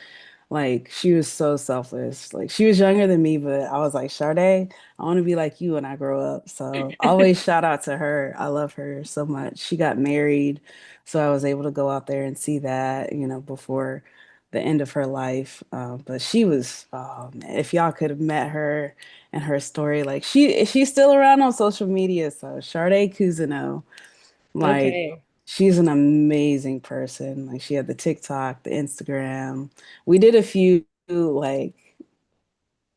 Like, she was so selfless. Like, she was younger than me, but I was like, Sade, I want to be like you when I grow up. So always shout out to her. I love her so much. She got married, so I was able to go out there and see that, before the end of her life. But she was, oh man, if y'all could have met her and her story, like she's still around on social media. So Sade Cousineau, like Okay. she's an amazing person. Like she had the TikTok, the Instagram. We did a few like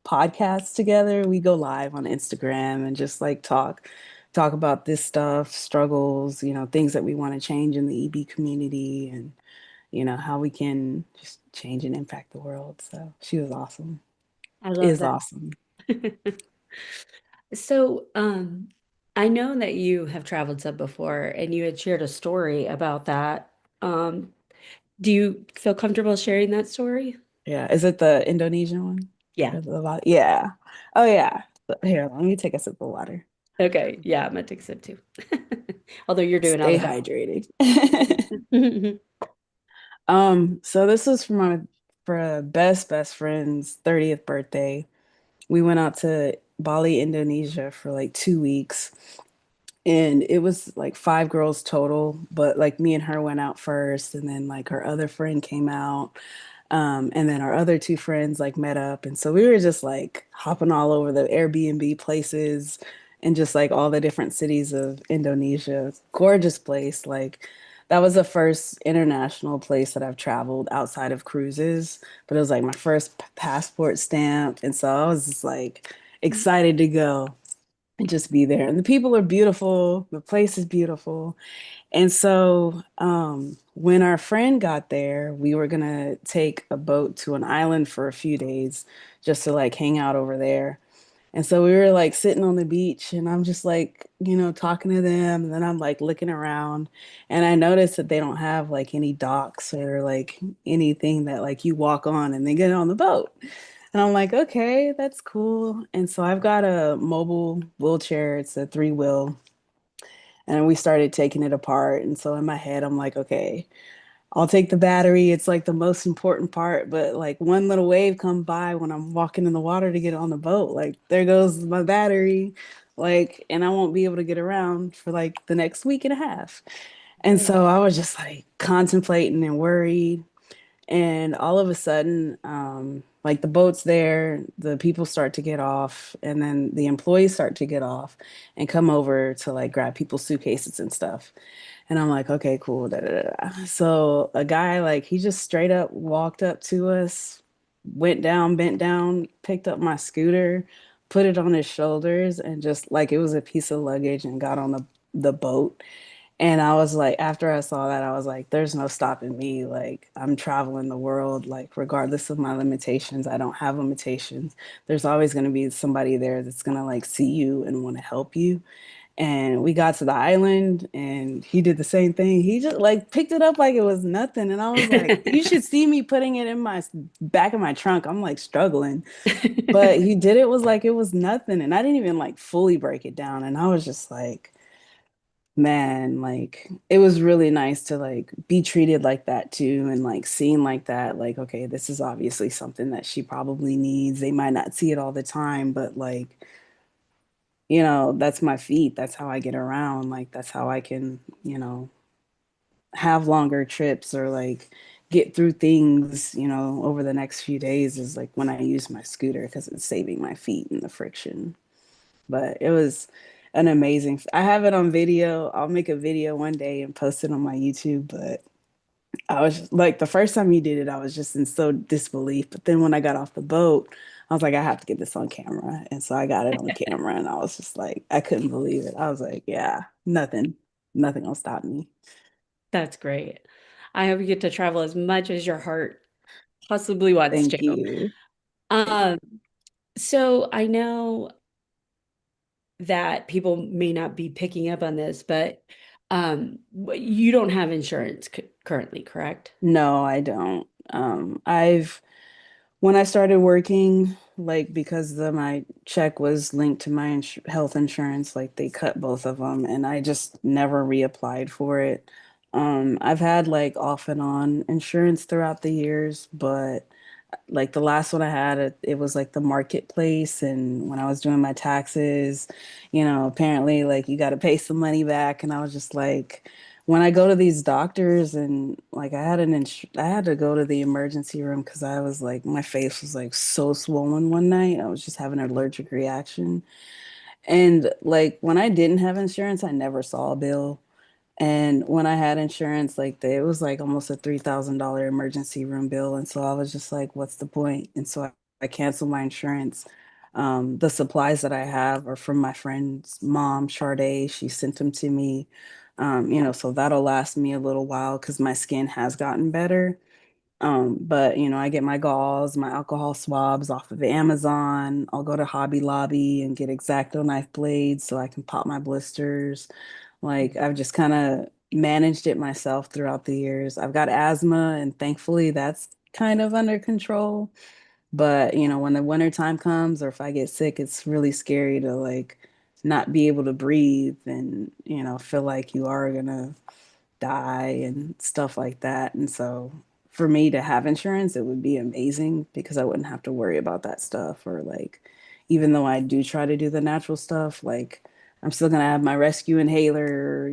podcasts together. We go live on Instagram and just like talk about this stuff, struggles, things that we want to change in the EB community, and how we can just change and impact the world. So she was awesome. I love Is that. awesome. So, I know that you have traveled some before and you had shared a story about that. Um, do you feel comfortable sharing that story? Yeah. Is it the Indonesian one? Yeah. Or yeah. Oh yeah. Here, let me take a sip of water. Okay. Yeah, I'm gonna take a sip too. Although you're doing all Stay the best. hydrated. So this was for a best friend's 30th birthday. We went out to Bali, Indonesia for like 2 weeks. And it was like 5 girls total, but like me and her went out first, and then like her other friend came out. And then our other two friends like met up. And so we were just like hopping all over the Airbnb places and just like all the different cities of Indonesia. Gorgeous place. Like that was the first international place that I've traveled outside of cruises, but it was like my first passport stamp. And so I was just like excited to go and just be there. And the people are beautiful. The place is beautiful. And so when our friend got there, we were gonna take a boat to an island for a few days just to like hang out over there. And so we were like sitting on the beach, and I'm just like, talking to them. And then I'm like looking around, and I noticed that they don't have like any docks or like anything that like you walk on and then get on the boat. And I'm like, okay, that's cool. And so I've got a mobile wheelchair, it's a 3 wheel, and we started taking it apart. And so in my head, I'm like, okay, I'll take the battery. It's like the most important part. But like one little wave come by when I'm walking in the water to get on the boat, like there goes my battery, like, and I won't be able to get around for like the next week and a half. And so I was just like contemplating and worried. And all of a sudden, like the boat's there, the people start to get off, and then the employees start to get off and come over to like grab people's suitcases and stuff. And I'm like, okay, cool. Da, da, da, da. So a guy, like, he just straight up walked up to us, went down, bent down, picked up my scooter, put it on his shoulders, and just like it was a piece of luggage, and got on the boat. And I was like, after I saw that, I was like, there's no stopping me. Like, I'm traveling the world, like, regardless of my limitations, I don't have limitations. There's always going to be somebody there that's going to like see you and want to help you. And we got to the island and he did the same thing. He just like picked it up like it was nothing. And I was like, you should see me putting it in my back of my trunk. I'm like struggling. But he did it was like it was nothing. And I didn't even like fully break it down. And I was just like, man, like it was really nice to like be treated like that too, and like seen like that, like, okay, this is obviously something that she probably needs. They might not see it all the time, but like, that's my feet. That's how I get around. Like that's how I can, have longer trips or like get through things, over the next few days is like when I use my scooter because it's saving my feet and the friction. But it was an amazing. I have it on video. I'll make a video one day and post it on my YouTube. But I was like, the first time he did it, I was just in so disbelief. But then when I got off the boat, I was like, I have to get this on camera. And so I got it on camera and I was just like, I couldn't believe it. I was like, yeah, nothing will stop me. That's great. I hope you get to travel as much as your heart possibly wants Thank to. you. Um, so I know that people may not be picking up on this, but you don't have insurance currently, correct? No, I don't. When I started working, like because my check was linked to my health insurance, like they cut both of them, and I just never reapplied for it. I've had like off and on insurance throughout the years, but like the last one I had, it was like the marketplace. And when I was doing my taxes, apparently like you got to pay some money back. And I was just like, when I go to these doctors and like I had to go to the emergency room because I was like, my face was like so swollen one night. I was just having an allergic reaction. And like when I didn't have insurance, I never saw a bill. And when I had insurance, like it was like almost a $3,000 emergency room bill. And so I was just like, what's the point? And so I canceled my insurance. The supplies that I have are from my friend's mom, Sade. She sent them to me. So that'll last me a little while because my skin has gotten better. But I get my gauze, my alcohol swabs off of Amazon. I'll go to Hobby Lobby and get X-Acto knife blades so I can pop my blisters. Like I've just kind of managed it myself throughout the years. I've got asthma and thankfully that's kind of under control. But when the winter time comes or if I get sick, it's really scary to like not be able to breathe and, feel like you are gonna die and stuff like that. And so for me to have insurance, it would be amazing because I wouldn't have to worry about that stuff. Or like, even though I do try to do the natural stuff, like I'm still gonna have my rescue inhaler,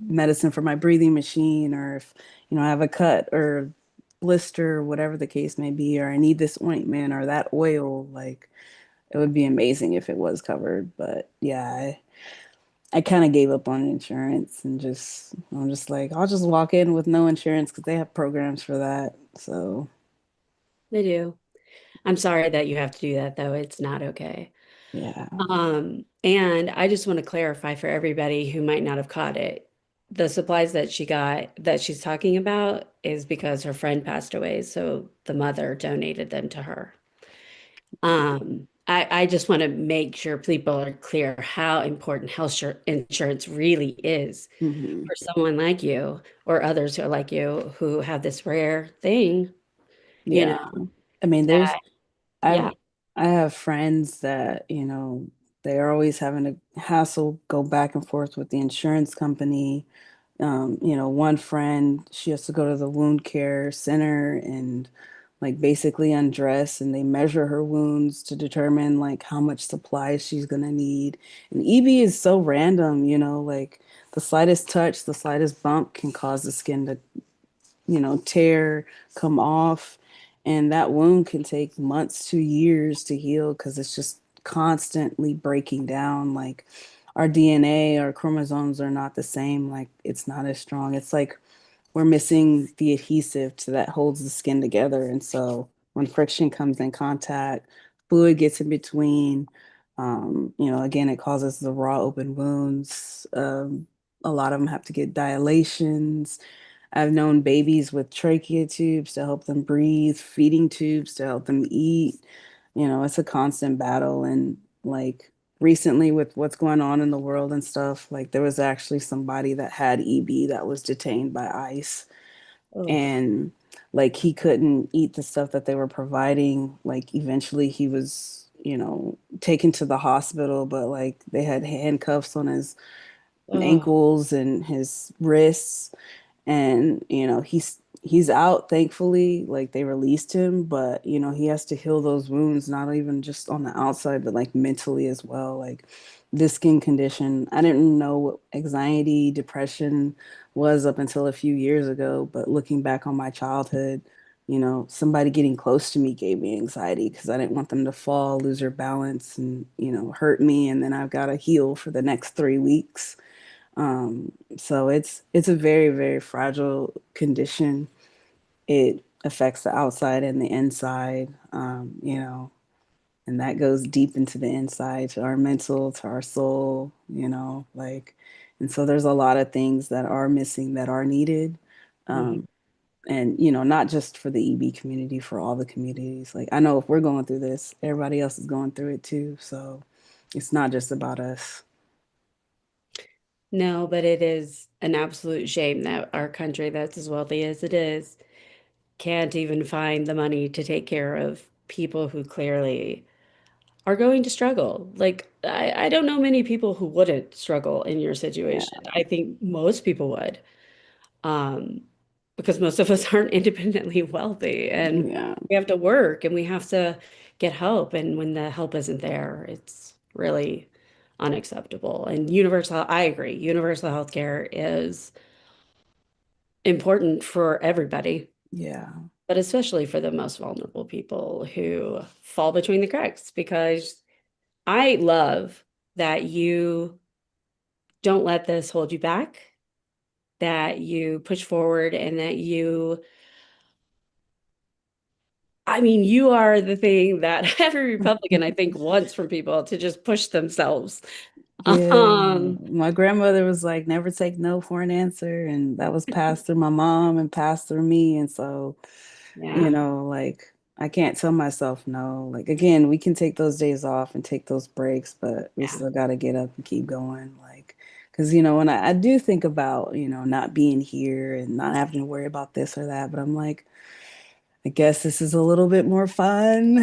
medicine for my breathing machine, or if, I have a cut or blister, whatever the case may be, or I need this ointment or that oil, like it would be amazing if it was covered. But yeah, I kind of gave up on insurance and I'm just like, I'll just walk in with no insurance because they have programs for that. So, They do. I'm sorry that you have to do that, though. It's not okay. yeah. And I just want to clarify for everybody who might not have caught it. The supplies that she got that she's talking about is because her friend passed away, so the mother donated them to her. I just want to make sure people are clear how important health insurance really is Hmm. for someone like you or others who are like you who have this rare thing, you Yeah. know, I mean, that, I've, yeah. I have friends that, they're always having to hassle, go back and forth with the insurance company. One friend, she has to go to the wound care center and like basically undress and they measure her wounds to determine like how much supplies she's gonna need. And EB is so random, like the slightest touch, the slightest bump can cause the skin to, tear, come off. And that wound can take months to years to heal because it's just constantly breaking down. Like our DNA, our chromosomes are not the same. Like it's not as strong. It's like we're missing the adhesive to that holds the skin together. And so when friction comes in contact, fluid gets in between. Again, it causes the raw open wounds. A lot of them have to get dilations. I've known babies with trachea tubes to help them breathe, feeding tubes to help them eat. It's a constant battle. And like recently with what's going on in the world and stuff, like there was actually somebody that had EB that was detained by ICE, Oh, and like he couldn't eat the stuff that they were providing. Like eventually he was, taken to the hospital, but like they had handcuffs on his oh, ankles and his wrists, and he's out, thankfully. Like they released him, but he has to heal those wounds, not even just on the outside but like mentally as well. Like this skin condition, I didn't know what anxiety, depression was up until a few years ago, but looking back on my childhood, somebody getting close to me gave me anxiety because I didn't want them to fall, lose their balance, and hurt me, and then I've got to heal for the next 3 weeks. So it's a very, very fragile condition. It affects the outside and the inside, and that goes deep into the inside, to our mental, to our soul, like, and so there's a lot of things that are missing that are needed. mhm. Um, and not just for the EB community, for all the communities. Like I know if we're going through this, everybody else is going through it too. So it's not just about us. No, but it is an absolute shame that our country, that's as wealthy as it is, can't even find the money to take care of people who clearly are going to struggle. Like, I don't know many people who wouldn't struggle in your Yeah, situation. I think most people would, um, because most of us aren't independently wealthy and yeah, we have to work and we have to get help. And when the help isn't there, it's really unacceptable. And I agree, universal health care is important for everybody, yeah, but especially for the most vulnerable people who fall between the cracks. Because I love that you don't let this hold you back, that you push forward, and that I mean, you are the thing that every Republican, I think, wants from people to just push themselves. yeah. Um, My grandmother was like, never take no for an answer. And that was passed through my mom and passed through me. And so, yeah, like, I can't tell myself no. Like, again, we can take those days off and take those breaks, but we yeah. still got to get up and keep going. Like, because, when I do think about, not being here and not having to worry about this or that, but I'm like, I guess this is a little bit more fun.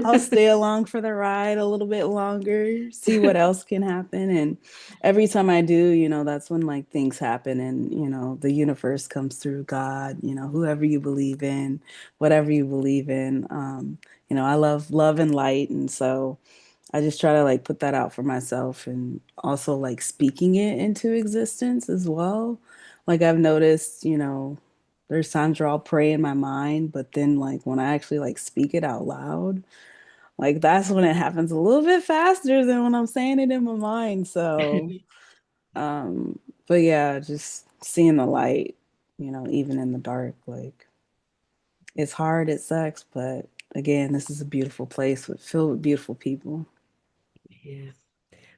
I'll stay along for the ride a little bit longer, see what else can happen. And every time I do, that's when like things happen, and, the universe comes through, God, whoever you believe in, whatever you believe in. I love and light. And so I just try to like put that out for myself, and also like speaking it into existence as well. Like I've noticed, there's times where I'll pray in my mind, but then like when I actually like speak it out loud, like that's when it happens a little bit faster than when I'm saying it in my mind. So, um, but yeah, just seeing the light, even in the dark, like it's hard, it sucks, but again, this is a beautiful place filled with beautiful people. Yeah.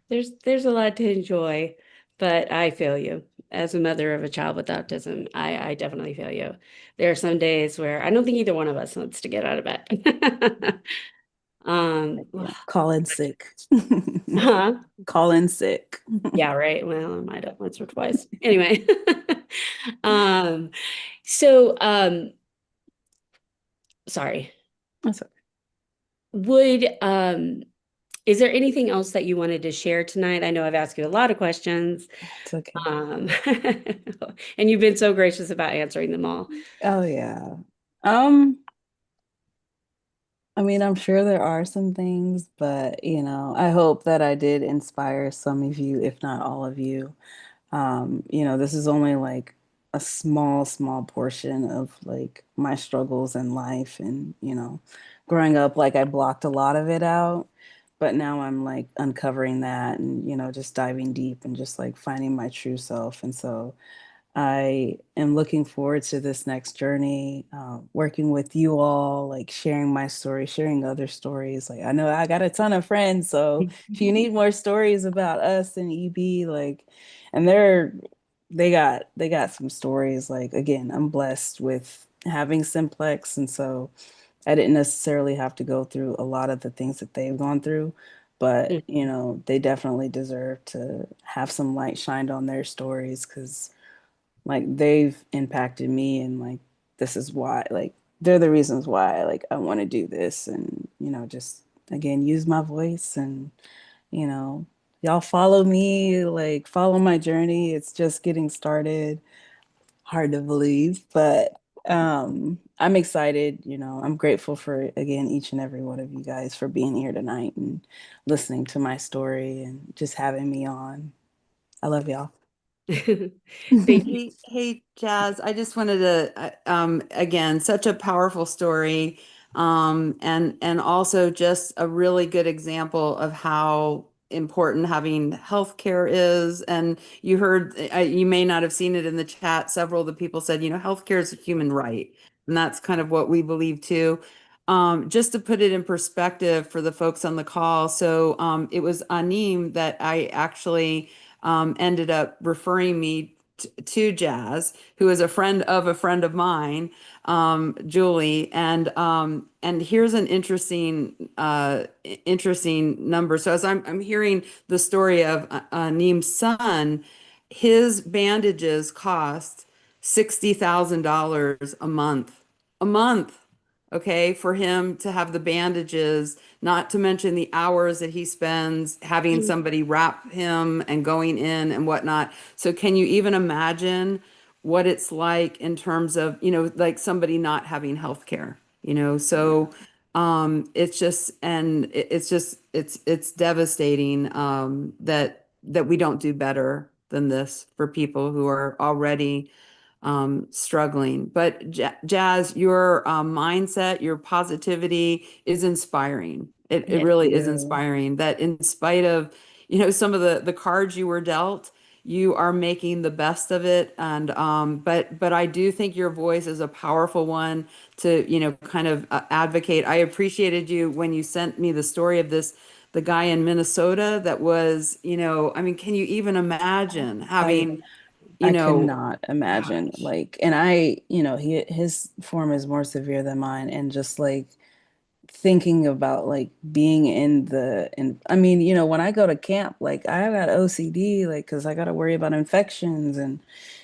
There's a lot to enjoy, but I feel you. As a mother of a child with autism, I definitely feel you. There are some days where I don't think either one of us wants to get out of bed. Yeah, call in sick. Huh? Call in sick. Yeah, right. Well, I might have once or twice. Anyway. Um, so sorry. That's okay. Would is there anything else that you wanted to share tonight? I know I've asked you a lot of questions. It's okay. And you've been so gracious about answering them all. Oh yeah. Um, I mean, I'm sure there are some things, but I hope that I did inspire some of you, if not all of you. This is only like a small, small portion of like my struggles in life. And, growing up, like I blocked a lot of it out, but now I'm like uncovering that and, just diving deep and just like finding my true self. And so I am looking forward to this next journey, working with you all, like sharing my story, sharing other stories. Like I know I got a ton of friends, so if you need more stories about us and EB, like, and they got some stories. Like again, I'm blessed with having Simplex, and so I didn't necessarily have to go through a lot of the things that they've gone through. but you know, they definitely deserve to have some light shined on their stories because like they've impacted me and like this is why like they're the reasons why like I want to do this and you know just again use my voice and you know y'all follow me like follow my journey. It's just getting started. Hard to believe, but I'm excited, you know. I'm grateful for again each and every one of you guys for being here tonight and listening to my story and just having me on. I love y'all. Thank you. Hey, Jazz, I just wanted to, again, such a powerful story. And also just a really good example of how important having healthcare is. And you heard, you may not have seen it in the chat. Several of the people said, you know, healthcare is a human right. And that's kind of what we believe too. Just to put it in perspective for the folks on the call. So, it was Anim that I actually, ended up referring me to Jazz, who is a friend of mine, Julie, and here's an interesting number. So as I'm hearing the story of Neem's son, his bandages cost $60,000 a month, okay, for him to have the bandages, not to mention the hours that he spends having somebody wrap him and going in and whatnot. So can you even imagine what it's like in terms of, you know, like somebody not having health care, you know? So it's just, and it's just, it's devastating that we don't do better than this for people who are already struggling. But Jazz, your mindset, your positivity is inspiring. It Thank really is you. inspiring that in spite of, you know, some of the cards you were dealt, you are making the best of it. And but I do think your voice is a powerful one to, you know, kind of advocate. I appreciated you when you sent me the story of this, the guy in Minnesota that was, you know, I mean, can you even imagine having, you I could know, not imagine gosh. like and you know, his form is more severe than mine and just like thinking about like being in I mean, you know, when I go to camp, like I got OCD, like because I got to worry about infections and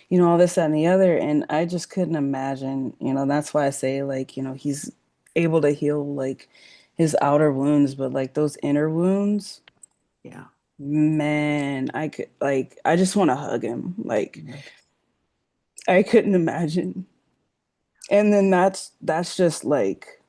you know all this, that, and the other, and I just couldn't imagine, you know, that's why I say like, you know, he's able to heal like his outer wounds, but like those inner wounds, Yeah. man, I could like I just want to hug him. Like Yeah. I couldn't imagine. And then that's just like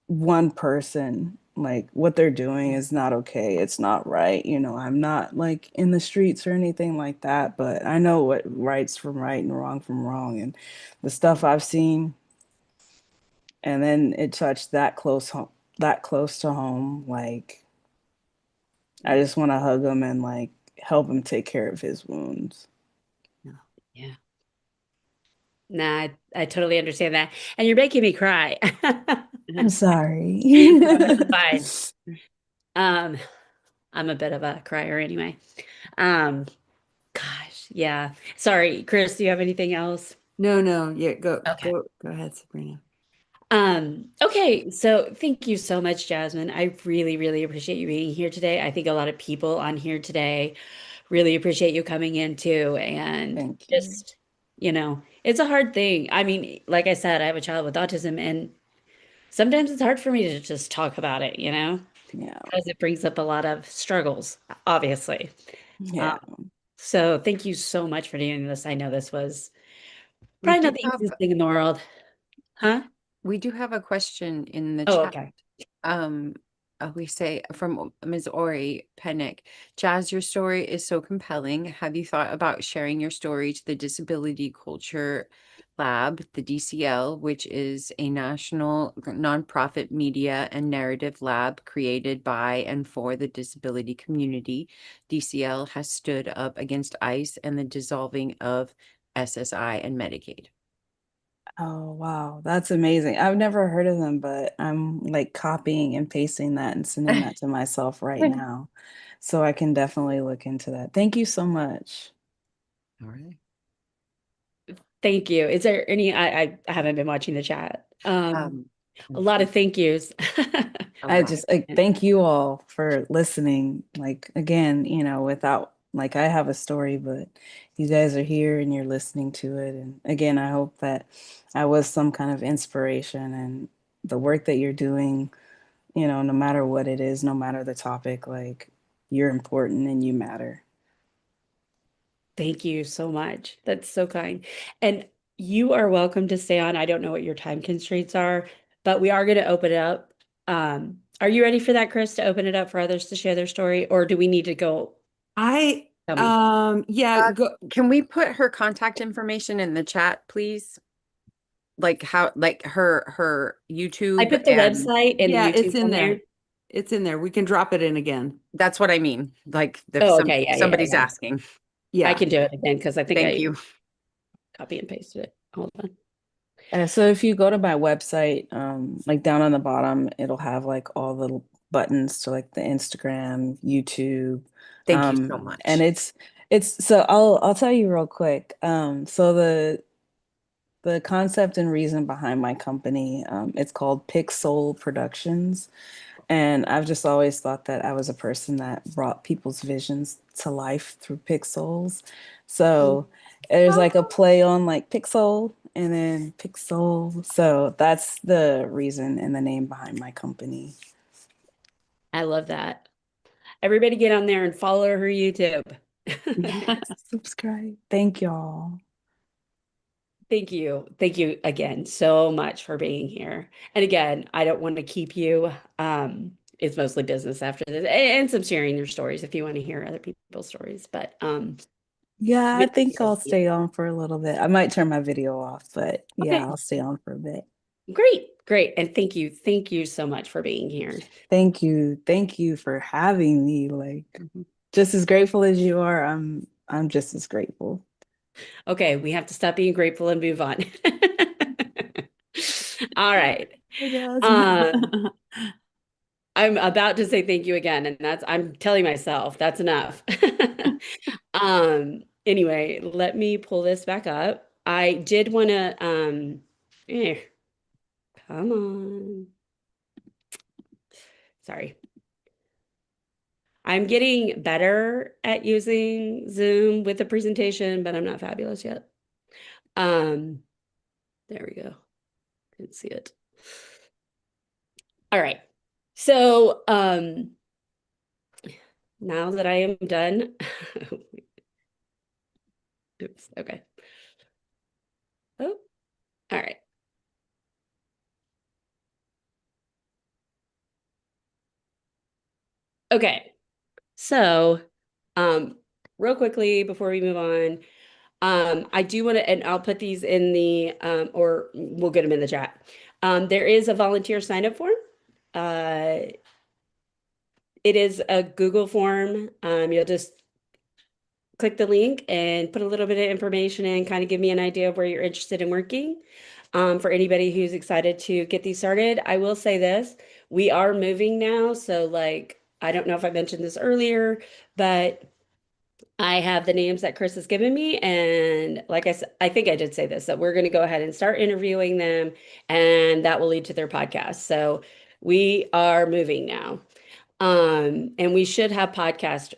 one person, like what they're doing is not okay. It's not right. You know, I'm not like in the streets or anything like that, but I know what right's from right and wrong from wrong. And the stuff I've seen, and then it touched that close to home. Like I just want to hug him and like help him take care of his wounds. Yeah. Nah, I totally understand that. And you're making me cry. I'm sorry. No, it's fine. I'm a bit of a crier anyway. Um, Gosh, yeah. Sorry, Chris, do you have anything else? No. Yeah, Okay. go ahead, Sabrina. Okay, so thank you so much, Jasmine. I really, really appreciate you being here today. I think a lot of people on here today really appreciate you coming in too. And Thank you. just, you know, it's a hard thing. I mean, like I said, I have a child with autism, and sometimes it's hard for me to just talk about it, you know, Yeah. because it brings up a lot of struggles, obviously. Yeah. So thank you so much for doing this. I know this was We probably do not the have easiest thing in the world. Huh? we do have a question in the Oh, chat. okay. We say from Ms. Ori Pennick, Jazz, your story is so compelling. Have you thought about sharing your story to the Disability Culture Lab, the DCL, which is a national nonprofit media and narrative lab created by and for the disability community? DCL has stood up against ICE and the dissolving of SSI and Medicaid. Oh, wow. That's amazing. I've never heard of them, but I'm like copying and pasting that and sending that to myself right now. So I can definitely look into that. Thank you so much. All right. Thank you. Is there any, I haven't been watching the chat. A lot of thank yous. I just thank you all for listening. Like again, without like I have a story, but you guys are here and you're listening to it. And again, I hope that I was some kind of inspiration and the work that you're doing, no matter what it is, no matter the topic, like you're important and you matter. Thank you so much. That's so kind. And you are welcome to stay on. I don't know what your time constraints are, but we are going to open it up. Are you ready for that, Chris, to open it up for others to share their story, or do we need to go? Yeah, go. Can we put her contact information in the chat, please? Like her YouTube. I put the and website and Yeah, the YouTube it's in on there. It's in there. We can drop it in again. That's what I mean. Like if Oh, okay. Yeah, somebody's yeah. asking. Yeah. I can do it again because I think Thank I you. copy and pasted it. Hold on. So if you go to my website, like down on the bottom, it'll have like all the buttons to like the Instagram, YouTube. Thank you so much. And it's so I'll tell you real quick. So the concept and reason behind my company, it's called Pixel Productions. And I've just always thought that I was a person that brought people's visions to life through pixels. So there's like a play on like pixel and then pixel. So that's the reason and the name behind my company. I love that. Everybody get on there and follow her YouTube. Subscribe. Thank y'all. Thank you. Thank you again so much for being here. And again, I don't want to keep you. It's mostly business after this and some sharing your stories if you want to hear other people's stories. But Yeah, I really think I'll thank you. stay on for a little bit. I might turn my video off, but Okay. yeah, I'll stay on for a bit. Great. And thank you so much for being here. Thank you for having me. Like just as grateful as you are, I'm just as grateful. Okay, we have to stop being grateful and move on. All right. I'm about to say thank you again, and I'm telling myself that's enough. Anyway, let me pull this back up. I did want to come on. Sorry. I'm getting better at using Zoom with the presentation, but I'm not fabulous yet. There we go. Didn't see it. All right. So, now that I am done, oops, okay. Oh, all right. Okay. So, real quickly before we move on, I do want to, and I'll put these in the, or we'll get them in the chat. There is a volunteer sign up form. It is a Google form. You'll just click the link and put a little bit of information in, kind of give me an idea of where you're interested in working. For anybody who's excited to get these started, I will say this, we are moving now. So like, I don't know if I mentioned this earlier, but I have the names that Chris has given me. And like I said, I think I did say this, that we're going to go ahead and start interviewing them and that will lead to their podcast. So we are moving now. And we should have podcast.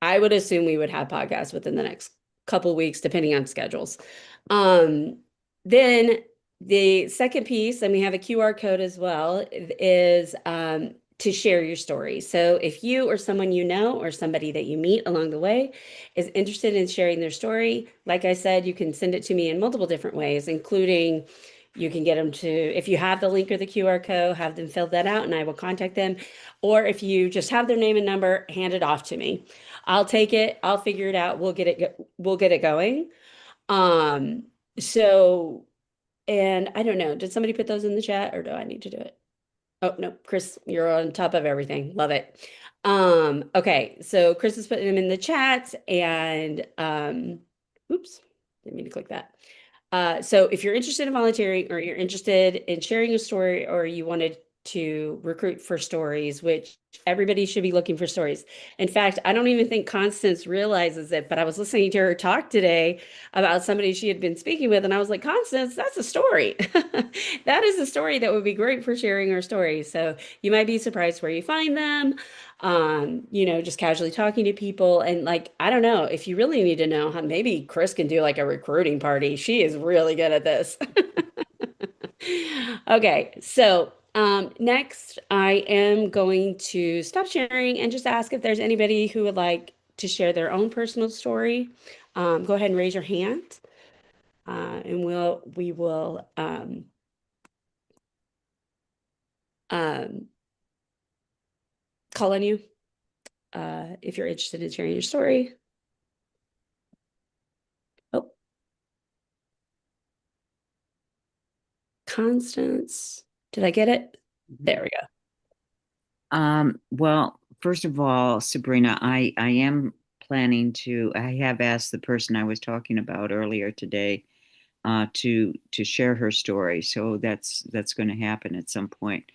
I would assume we would have podcasts within the next couple weeks, depending on schedules. Then the second piece, and we have a QR code as well, is to share your story. So if you or someone you know or somebody that you meet along the way is interested in sharing their story, like I said, you can send it to me in multiple different ways, including you can get them to, if you have the link or the QR code, have them fill that out and I will contact them. Or if you just have their name and number, hand it off to me. I'll take it. I'll figure it out. We'll get it going. So, and I don't know, did somebody put those in the chat or do I need to do it? Oh, no, Chris, you're on top of everything. Love it. Okay, so Chris is putting them in the chat and, oops, didn't mean to click that. So if you're interested in volunteering or you're interested in sharing a story or you wanted to recruit for stories, which everybody should be looking for stories. In fact, I don't even think Constance realizes it, but I was listening to her talk today about somebody she had been speaking with, and I was like, Constance, that's a story. That is a story that would be great for sharing her story. So you might be surprised where you find them, just casually talking to people. And like, I don't know, if you really need to know, maybe Chris can do like a recruiting party. She is really good at this. Okay, so next I am going to stop sharing and just ask if there's anybody who would like to share their own personal story. Go ahead and raise your hand, and we will call on you if you're interested in sharing your story. Oh, Constance, did I get it? There we go. Well, first of all, Sabrina, I am planning to, I have asked the person I was talking about earlier today to share her story. So that's going to happen at some point.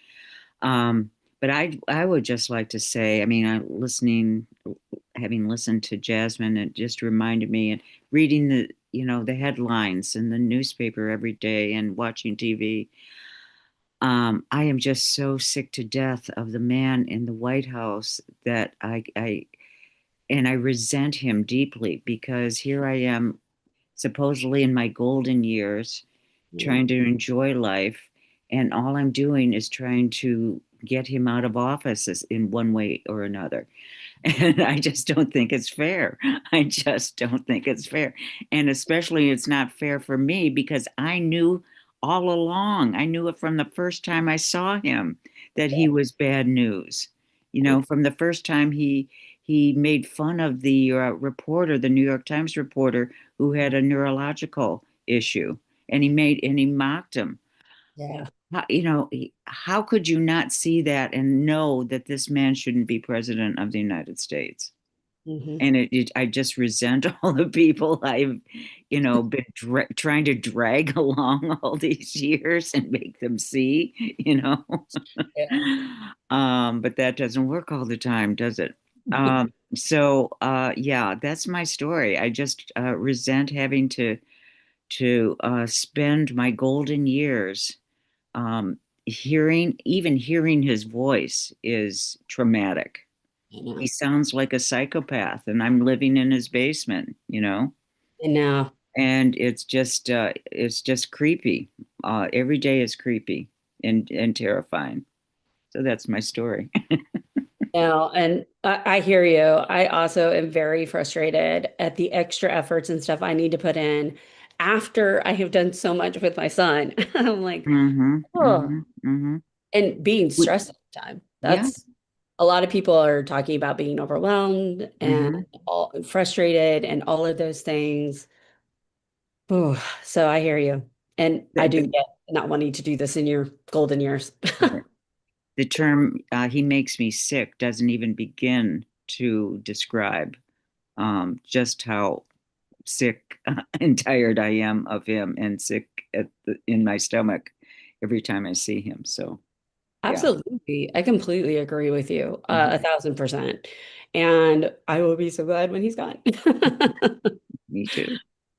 But I would just like to say, I mean, having listened to Jasmine, it just reminded me, and reading the headlines in the newspaper every day and watching TV. I am just so sick to death of the man in the White House that I resent him deeply, because here I am, supposedly in my golden years, trying to enjoy life, and all I'm doing is trying to get him out of office in one way or another. And I just don't think it's fair. I just don't think it's fair. And especially it's not fair for me, because I knew all along, I knew it from the first time I saw him, that he was bad news. From the first time he made fun of the reporter, the New York Times reporter, who had a neurological issue, and he mocked him. Yeah. How could you not see that and know that this man shouldn't be president of the United States? Mhm. And I just resent all the people I've, been trying to drag along all these years and make them see. But that doesn't work all the time, does it? Yeah, that's my story. I just resent having to spend my golden years hearing his voice is traumatic. He sounds like a psychopath, and I'm living in his basement. I know. And it's just creepy. Every day is creepy and terrifying. So that's my story. No, and I hear you. I also am very frustrated at the extra efforts and stuff I need to put in after I have done so much with my son. I'm like, Mm-hmm, oh, mm-hmm, mm-hmm. and being stressed all the time. Yeah. That's a lot of people are talking about being overwhelmed and Mm-hmm. all frustrated and all of those things. Oh, so I hear you. And I do get not wanting to do this in your golden years. The term "he makes me sick" doesn't even begin to describe just how sick and tired I am of him, and sick in my stomach every time I see him. So, yeah. Absolutely. I completely agree with you, Mhm. 1,000%. And I will be so glad when he's gone. Me too.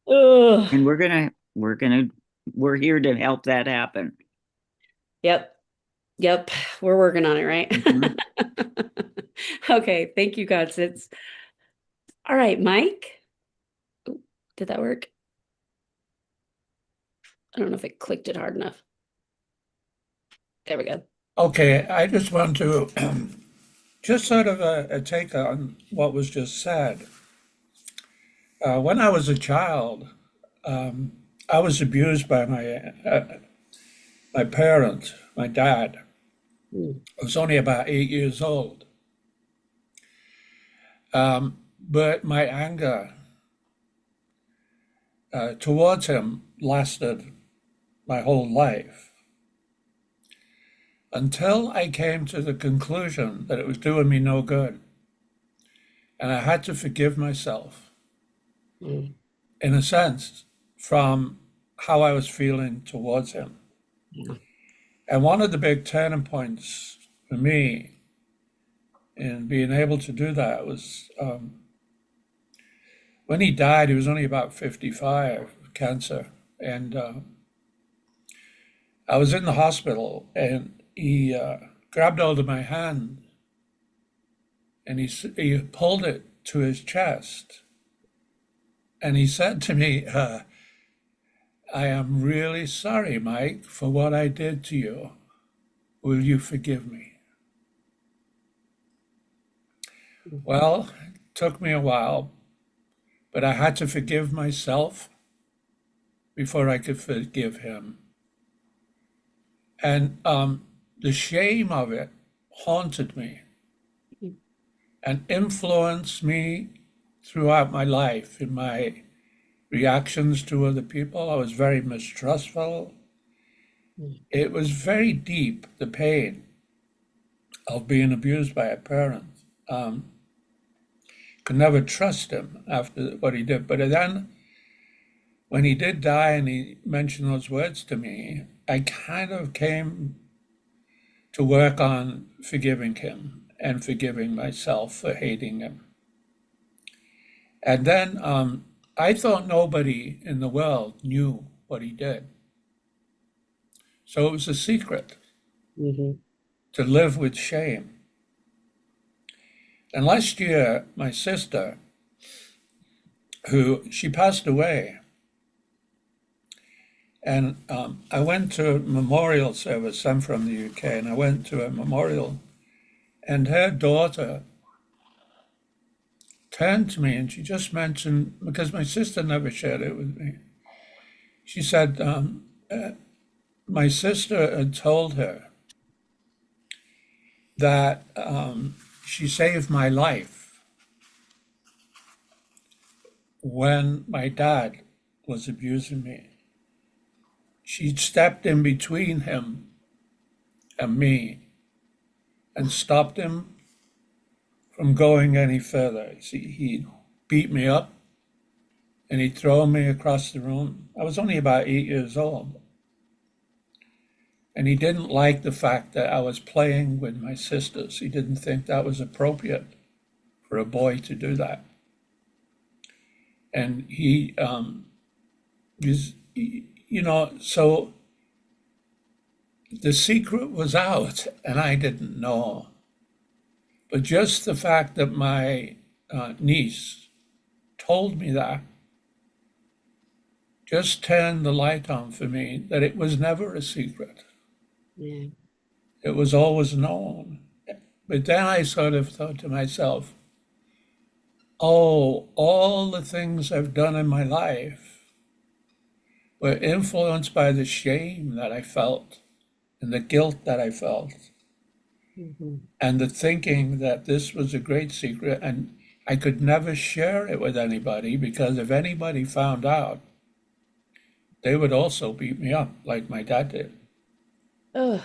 Ugh. And we're here to help that happen. Yep. Yep. We're working on it, right? Mhm. Okay. Thank you, Constance. All right, Mike. Ooh, did that work? I don't know if it clicked it hard enough. There we go. Okay, I just want to just sort of a take on what was just said. When I was a child, I was abused by my parents, my dad. Mm. I was only about 8 years old. But my anger towards him lasted my whole life until I came to the conclusion that it was doing me no good. And I had to forgive myself, Mm. in a sense, from how I was feeling towards him. Yeah. And one of the big turning points for me in being able to do that was when he died. He was only about 55 of cancer. And I was in the hospital, and he grabbed hold of my hand, and he pulled it to his chest. And he said to me, I am really sorry, Mike, for what I did to you. Will you forgive me? Well, it took me a while, but I had to forgive myself before I could forgive him. And the shame of it haunted me and influenced me throughout my life in my reactions to other people. I was very mistrustful. It was very deep, the pain of being abused by a parent. Could never trust him after what he did. But then when he did die and he mentioned those words to me, I kind of came to work on forgiving him and forgiving myself for hating him. And then I thought nobody in the world knew what he did. So it was a secret to live with shame. And last year, my sister, she passed away. And I went to a memorial service. I'm from the UK, and I went to a memorial, and her daughter turned to me and she just mentioned, because my sister never shared it with me, she said, my sister had told her that she saved my life when my dad was abusing me. She stepped in between him and me and stopped him from going any further. See, he'd beat me up and he'd throw me across the room. I was only about 8 years old. And he didn't like the fact that I was playing with my sisters. He didn't think that was appropriate for a boy to do that. And he so the secret was out and I didn't know. But just the fact that my niece told me that just turned the light on for me that it was never a secret. Yeah. It was always known. But then I sort of thought to myself, oh, all the things I've done in my life were influenced by the shame that I felt and the guilt that I felt and the thinking that this was a great secret and I could never share it with anybody because if anybody found out, they would also beat me up like my dad did. Ugh.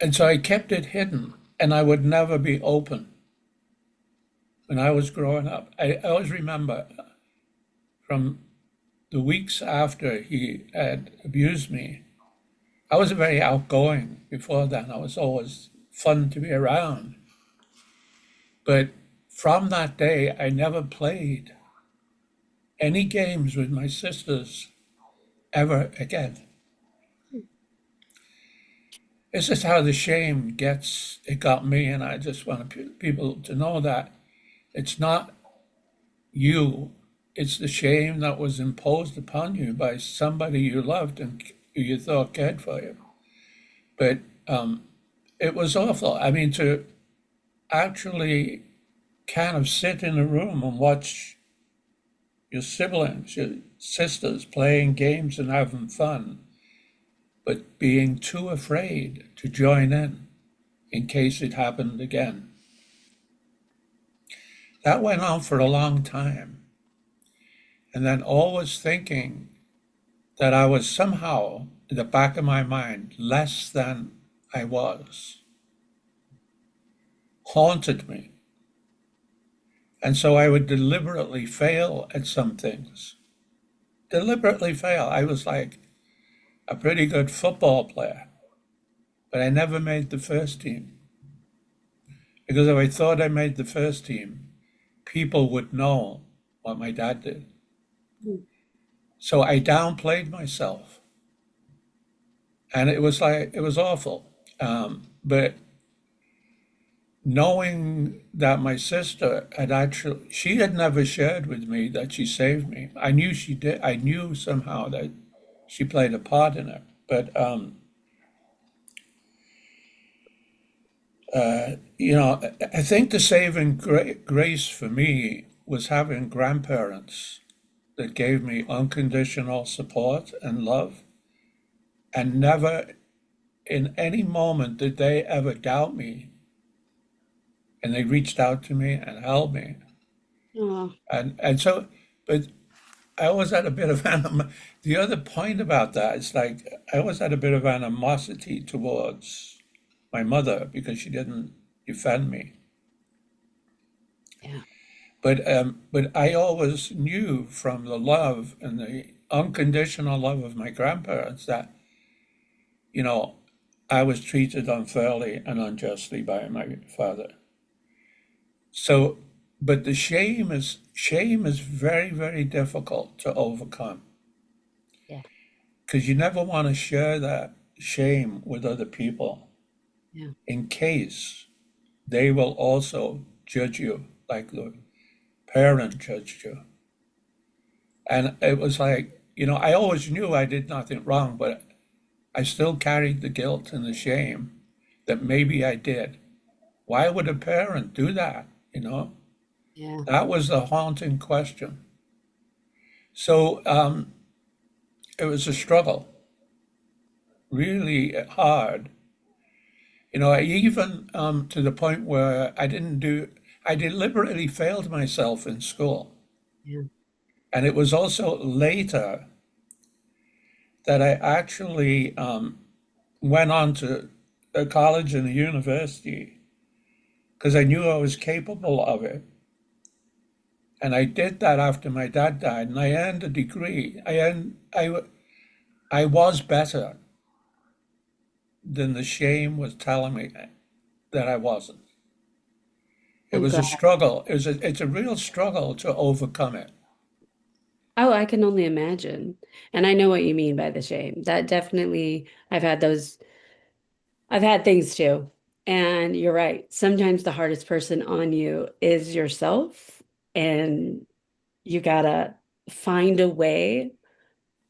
And so I kept it hidden and I would never be open. When I was growing up, I always remember from the weeks after he had abused me, I was very outgoing before then. I was always fun to be around. But from that day, I never played any games with my sisters ever again. This is how the shame it got me, and I just want people to know that it's not you, it's the shame that was imposed upon you by somebody you loved and who you thought cared for you. But it was awful. I mean, to actually kind of sit in a room and watch your siblings, your sisters playing games and having fun, but being too afraid to join in case it happened again. That went on for a long time. And then always thinking that I was somehow, in the back of my mind, less than I was, haunted me. And so I would deliberately fail at some things. Deliberately fail. I a pretty good football player, but I never made the first team. Because if I thought I made the first team, people would know what my dad did. So I downplayed myself. And it was awful. But knowing that my sister she had never shared with me that she saved me. I knew she did. I knew somehow that she played a part in it. But, I think the saving grace for me was having grandparents that gave me unconditional support and love, and never in any moment did they ever doubt me. And they reached out to me and helped me. Oh, And so, but I always had a bit of the other point about that is like I always had a bit of animosity towards my mother because she didn't defend me. yeah. But I always knew from the love and the unconditional love of my grandparents that, I was treated unfairly and unjustly by my father. So, but the shame is very, very difficult to overcome Yeah. because you never want to share that shame with other people Yeah. in case they will also judge you like the parent judged you. And it was like, I always knew I did nothing wrong, but I still carried the guilt and the shame that maybe I did. Why would a parent do that? Yeah. That was the haunting question. So it was a struggle, really hard. I even to the point where I deliberately failed myself in school. Yeah. And it was also later that I actually went on to a college and a university because I knew I was capable of it. And I did that after my dad died, and I earned a degree. I was better than the shame was telling me that I wasn't. It I'm was a glad. struggle. It's a real struggle to overcome it. Oh, I can only imagine. And I know what you mean by the shame. That definitely, I've had things too. And you're right. Sometimes the hardest person on you is yourself, and you gotta find a way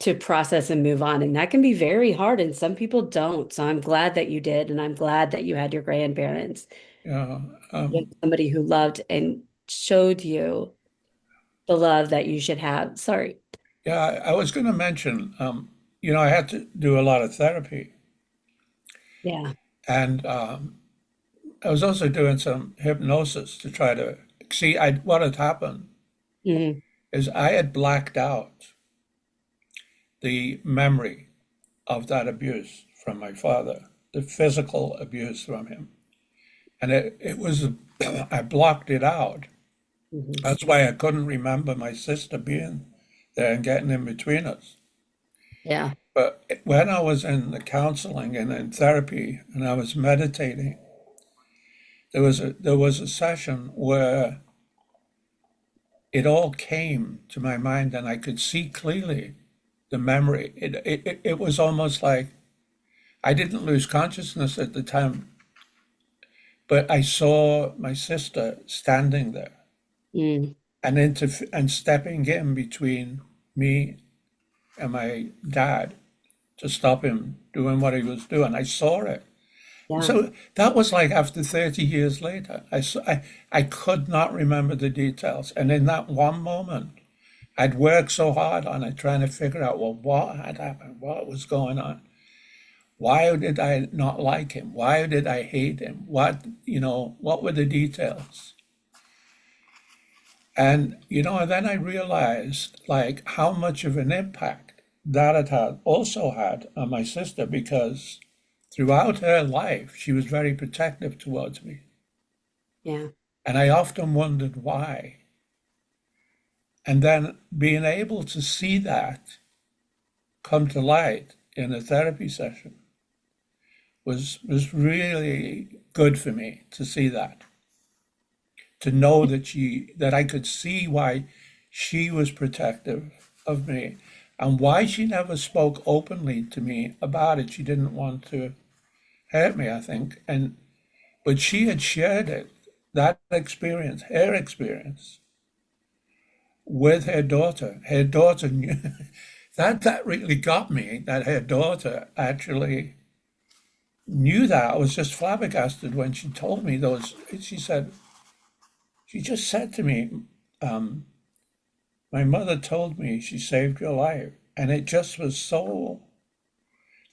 to process and move on. And that can be very hard, and some people don't. So I'm glad that you did, and I'm glad that you had your grandparents Yeah, and somebody who loved and showed you the love that you should have. Sorry. yeah. I was going to mention, I had to do a lot of therapy, Yeah. and I was also doing some hypnosis to try to see. What had happened Mhm. is I had blacked out the memory of that abuse from my father, the physical abuse from him. And it was, I blocked it out. Mhm. That's why I couldn't remember my sister being there and getting in between us. Yeah. But when I was in the counseling and in therapy and I was meditating, there was a session where it all came to my mind and I could see clearly the memory. It was almost like I didn't lose consciousness at the time, but I saw my sister standing there Mm. and stepping in between me and my dad to stop him doing what he was doing. I saw it. Yeah. So that was like after 30 years later. I could not remember the details. And in that one moment, I'd worked so hard on it, trying to figure out, well, what had happened? What was going on? Why did I not like him? Why did I hate him? What were the details? And then I realized like how much of an impact that it had also had on my sister because throughout her life, she was very protective towards me. Yeah. And I often wondered why. And then being able to see that come to light in a therapy session was really good for me to see that, to know that I could see why she was protective of me and why she never spoke openly to me about it. She didn't want to hurt me, I think. But she had shared it, that experience, her experience, with her daughter. Her daughter knew that really got me, that her daughter actually knew that. I was just flabbergasted when she told me those. She just said to me, um, my mother told me she saved your life. And it just was so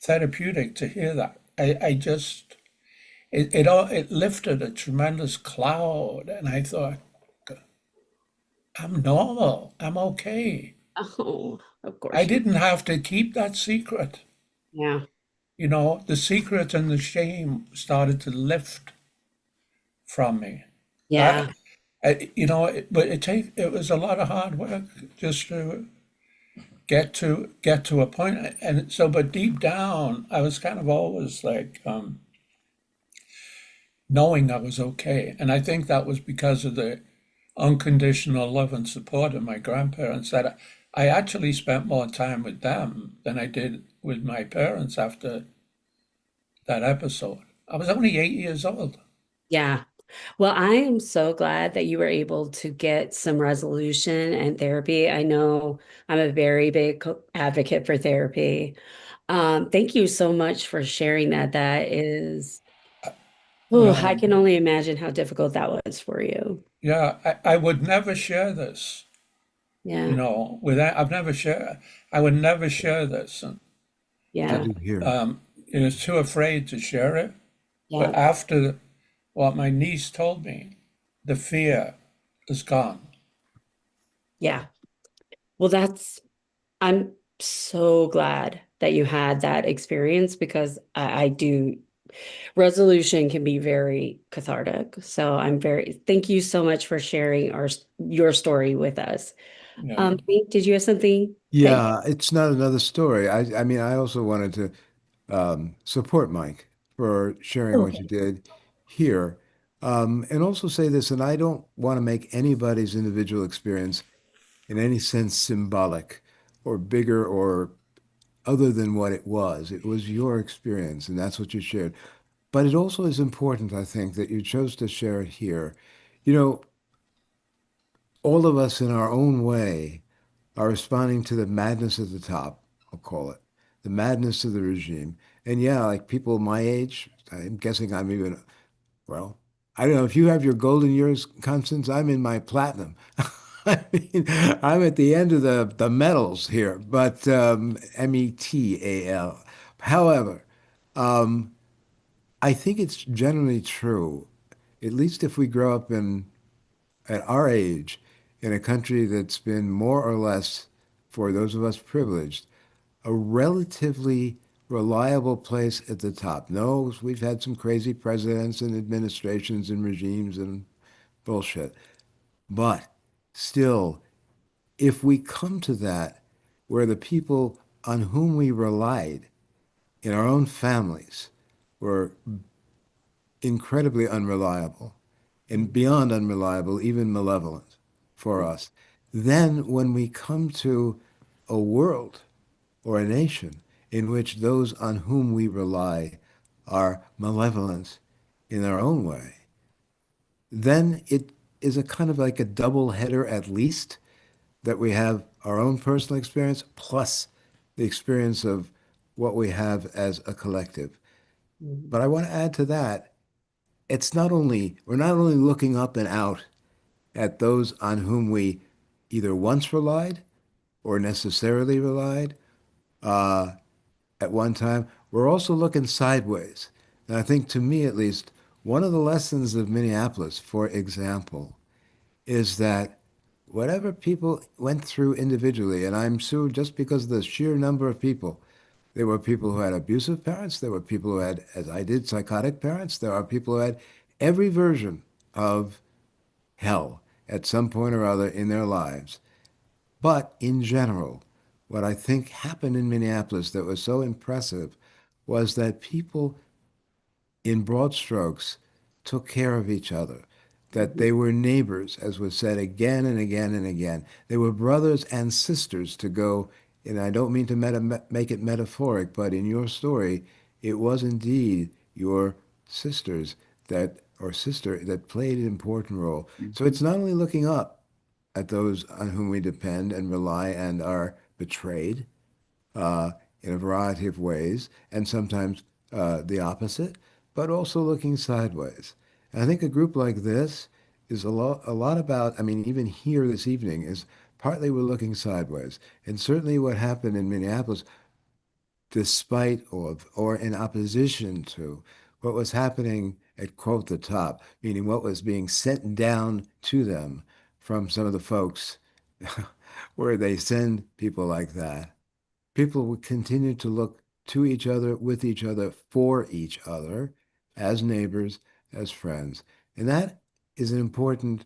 therapeutic to hear that. I just, it lifted a tremendous cloud. And I thought, I'm normal. I'm okay. Oh, of I course. didn't have to keep that secret. Yeah. The secret and the shame started to lift from me. Yeah. That, but it was a lot of hard work just to get to a point. And so, but deep down, I was kind of always like knowing I was okay. And I think that was because of the unconditional love and support of my grandparents, that I actually spent more time with them than I did with my parents after that episode. I was only 8 years old. Yeah. Well, I am so glad that you were able to get some resolution and therapy. I know I'm a very big advocate for therapy. Thank you so much for sharing that. That is, oh, I No, can only imagine how difficult that was for you. yeah, I would never share this, Yeah. I would never share this. And Yeah. Good to hear. I was too afraid to share it. But Yeah. after what my niece told me, the fear is gone. Yeah. Well, I'm so glad that you had that experience because I do, resolution can be very cathartic. So thank you so much for sharing your story with us. Yeah, Hank, did you have something that Yeah, it's not another story. I mean, I also wanted to support Mike for sharing what you okay. did here. And also say this, and I don't want to make anybody's individual experience in any sense symbolic or bigger or other than what it was. It was your experience, and that's what you shared. But it also is important, I think, that you chose to share it here. You know, all of us in our own way are responding to the madness at the top, I'll call it, the madness of the regime. And yeah, like people my age, I'm guessing I'm even, well, I don't know if you have your golden years, Constance, I'm in my platinum. I mean, I'm at the end of the metals here, but metal. However, um, I think it's generally true, at least if we grow up at our age in a country that's been more or less, for those of us privileged, a relatively reliable place at the top. No, we've had some crazy presidents and administrations and regimes and bullshit. But still, if we come to that where the people on whom we relied in our own families were incredibly unreliable and beyond unreliable, even malevolent for us. Then, when we come to a world or a nation in which those on whom we rely are malevolent in their own way, then it is a kind of like a double header at least that we have our own personal experience plus the experience of what we have as a collective. Mhm. But I want to add to that, we're not only looking up and out at those on whom we either once relied or necessarily relied uh, at one time, we're also looking sideways. And I think, to me at least, one of the lessons of Minneapolis, for example, is that whatever people went through individually, and I'm sure just because of the sheer number of people, there were people who had abusive parents, there were people who had, as I did, psychotic parents, there are people who had every version of hell at some point or other in their lives. But in general, what I think happened in Minneapolis that was so impressive was that people, in broad strokes, took care of each other, that they were neighbors, as was said again and again and again. They were brothers and sisters to go, and I don't mean to make it metaphoric, but in your story, it was indeed your sisters that, or sister, that played an important role. So it's not only looking up at those on whom we depend and rely and are betrayed, uh, in a variety of ways, and sometimes the opposite, but also looking sideways. And I think a group like this is a lot about, I mean, even here this evening is partly we're looking sideways. And certainly what happened in Minneapolis, despite or in opposition to what was happening at quote the top, meaning what was being sent down to them from some of the folks where they send people like that, people would continue to look to each other, with each other, for each other, as neighbors, as friends. And that is an important,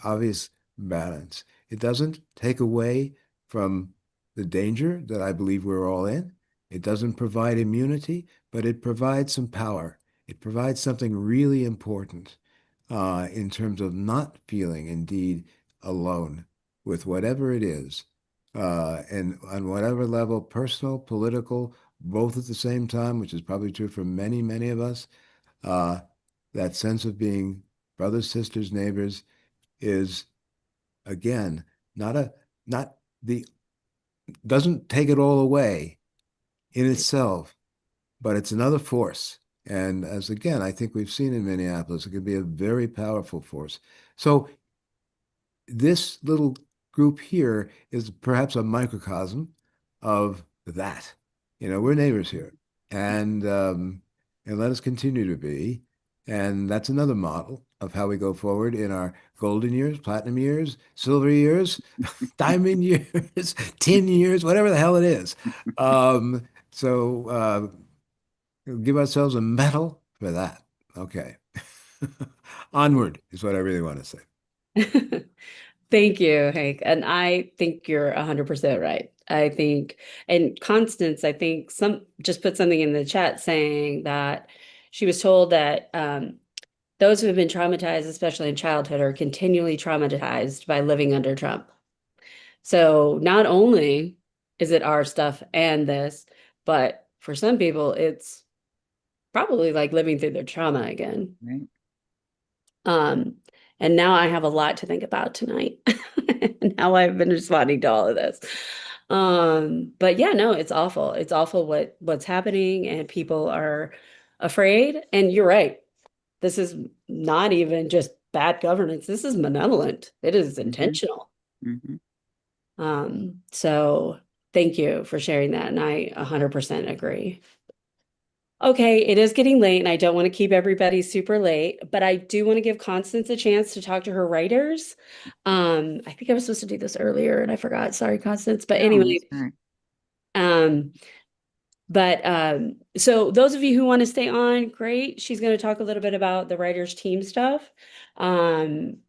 obvious balance. It doesn't take away from the danger that I believe we're all in. It doesn't provide immunity, but it provides some power. It provides something really important in terms of not feeling indeed alone with whatever it is, and on whatever level, personal, political, both at the same time, which is probably true for many, many of us. Uh, that sense of being brothers, sisters, neighbors is again not the doesn't take it all away in itself, but it's another force. And as again, I think we've seen in Minneapolis, it could be a very powerful force. So this little group here is perhaps a microcosm of that. You know, we're neighbors here, and let us continue to be. And that's another model of how we go forward in our golden years, platinum years, silver years, diamond years, tin years, whatever the hell it is. So give ourselves a medal for that. Okay. Onward is what I really want to say. Thank you, Hank. And I think you're 100% right. I think, and Constance, I think some just put something in the chat saying that she was told that those who have been traumatized, especially in childhood, are continually traumatized by living under Trump. So not only is it our stuff and this, but for some people, it's probably like living through their trauma again. Right. And now I have a lot to think about tonight. Now I've been responding to all of this. But yeah, no, it's awful. It's awful what's happening, and people are afraid. And you're right. This is not even just bad governance. This is malevolent. It is intentional. So thank you for sharing that. And I 100% agree. Okay, it is getting late and I don't want to keep everybody super late, but I do want to give Constance a chance to talk to her writers. I think I was supposed to do this earlier and I forgot. Sorry, Constance. But anyway, so those of you who want to stay on, great. She's going to talk a little bit about the writers team stuff. And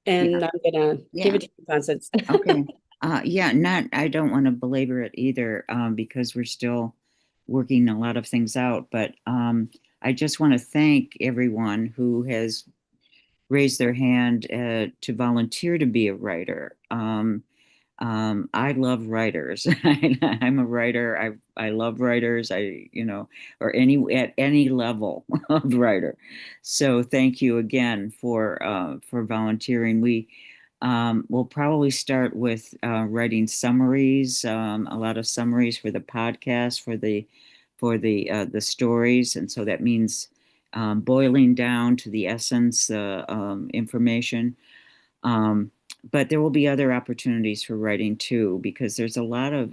I'm gonna give it to you, Constance. Okay. I don't want to belabor it either, because we're still working a lot of things out, but I just want to thank everyone who has raised their hand to volunteer to be a writer. I love writers. I'm a writer. I love writers. Or at any level of writer. So thank you again for volunteering. We'll probably start with writing summaries, a lot of summaries for the podcast, for the stories, and so that means boiling down to the essence information. But there will be other opportunities for writing too, because there's a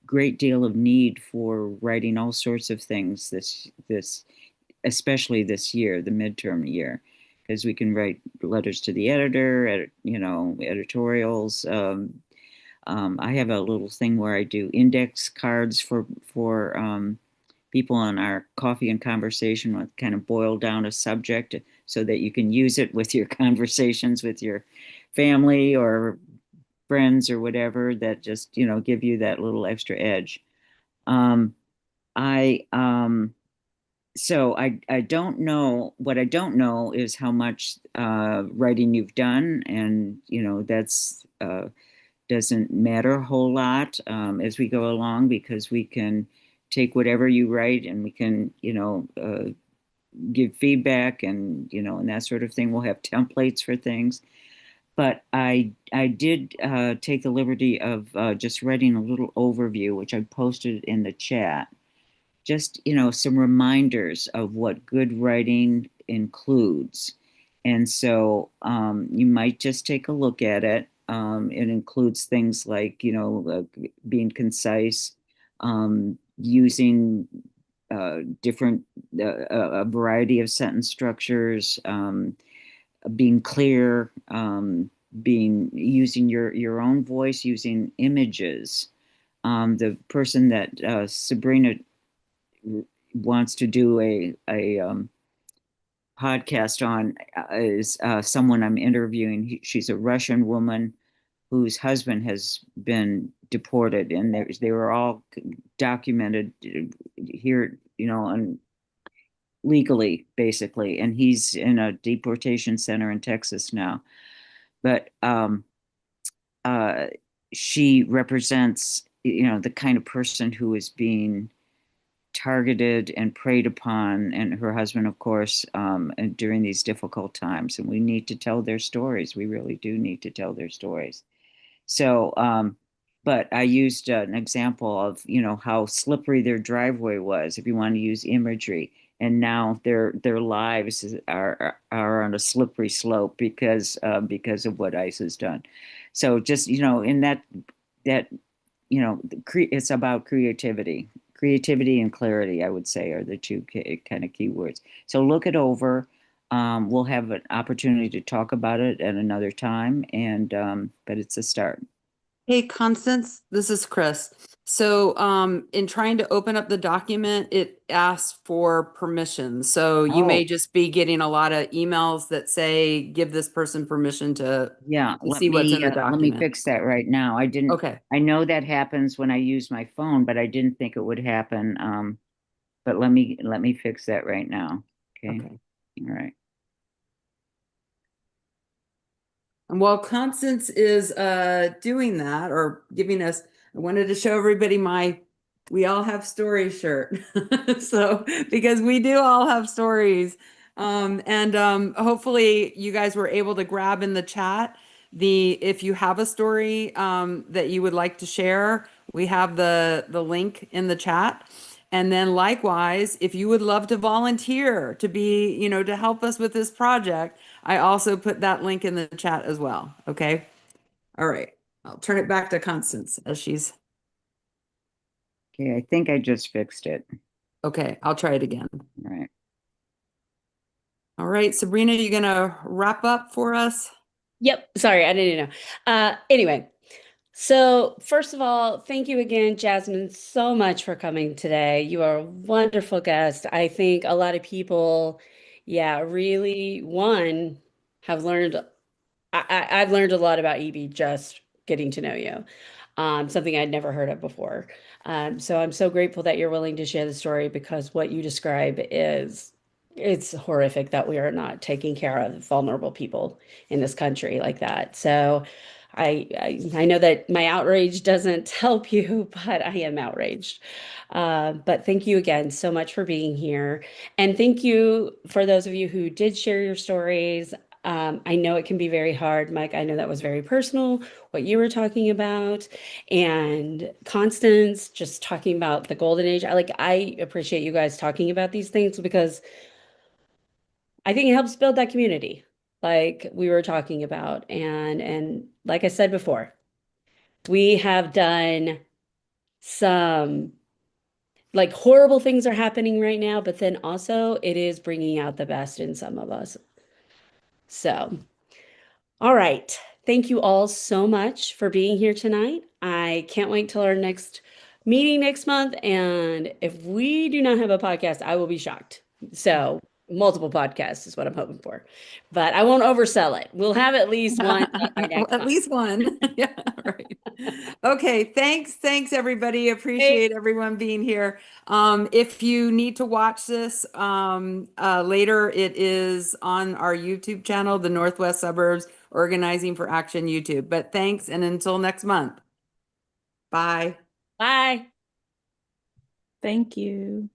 great deal of need for writing all sorts of things this especially this year, the midterm year, because we can write letters to the editor, editorials. I have a little thing where I do index cards for people on our coffee and conversation, with kind of boil down a subject so that you can use it with your conversations with your family or friends or whatever that just, give you that little extra edge. I so I don't know. What I don't know is how much writing you've done, and that's doesn't matter a whole lot as we go along, because we can take whatever you write and we can give feedback, and that sort of thing. We'll have templates for things. But I did take the liberty of just writing a little overview, which I posted in the chat. Just, some reminders of what good writing includes. And so you might just take a look at it. It includes things like, being concise, using different, a variety of sentence structures, being clear, being using your own voice, using images. The person that Sabrina wants to do a podcast on is someone I'm interviewing. She's a Russian woman whose husband has been deported, and they were all documented here, legally, basically, and he's in a deportation center in Texas now. But she represents, the kind of person who is being targeted and preyed upon, and her husband, of course, and during these difficult times. And we need to tell their stories. We really do need to tell their stories. So, but I used an example of, how slippery their driveway was, if you want to use imagery. And now their lives are on a slippery slope because of what ICE has done. So just, in that it's about creativity. Creativity and clarity, I would say, are the two kind of key words. So look it over. We'll have an opportunity to talk about it at another time, but it's a start. Hey, Constance, this is Chris. So in trying to open up the document, it asks for permission. So you may just be getting a lot of emails that say, give this person permission to see what's in the document. Let me fix that right now. I didn't. Okay. I know that happens when I use my phone, but I didn't think it would happen. But let me fix that right now. Okay. Okay. All right. And while Constance is doing that or giving us, I wanted to show everybody my "We All Have Stories" shirt. So because we do all have stories. Hopefully you guys were able to grab in the chat if you have a story that you would like to share, we have the link in the chat. And then likewise, if you would love to volunteer to be, to help us with this project, I also put that link in the chat as well. Okay. All right. I'll turn it back to Constance as she's. Okay. I think I just fixed it. Okay. I'll try it again. All right. All right. Sabrina, you going to wrap up for us? Yep. Sorry, I didn't know. Anyway, so first of all, thank you again, Jasmine, so much for coming today. You are a wonderful guest. I think a lot of people, really, have learned. I've learned a lot about EB just getting to know you. Something I'd never heard of before. So I'm so grateful that you're willing to share the story, because what you describe it's horrific that we are not taking care of vulnerable people in this country like that. So I know that my outrage doesn't help you, but I am outraged. But thank you again so much for being here. And thank you for those of you who did share your stories. I know it can be very hard, Mike. I know that was very personal, what you were talking about. And Constance, just talking about the golden age. I appreciate you guys talking about these things, because I think it helps build that community, like we were talking about. And like I said before, we have done some, like, horrible things are happening right now, but then also it is bringing out the best in some of us. So, all right. Thank you all so much for being here tonight. I can't wait till our next meeting next month. And if we do not have a podcast, I will be shocked. So multiple podcasts is what I'm hoping for, but I won't oversell it. We'll have at least one by next At time. least one. Yeah, right. Okay, thanks everybody. Appreciate everyone being here. If you need to watch this later, it is on our YouTube channel, the Northwest Suburbs Organizing for Action YouTube. But thanks, and until next month. Bye. Bye. Thank you.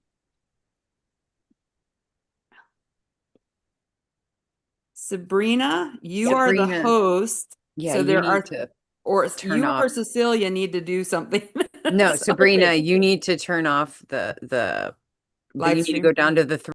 Sabrina, you are the Sabrina, host. yeah, So you there are, need to or turn you or off. Cecilia need to do something. No, So, Sabrina, you need to turn off the Live you need to stream. go down to the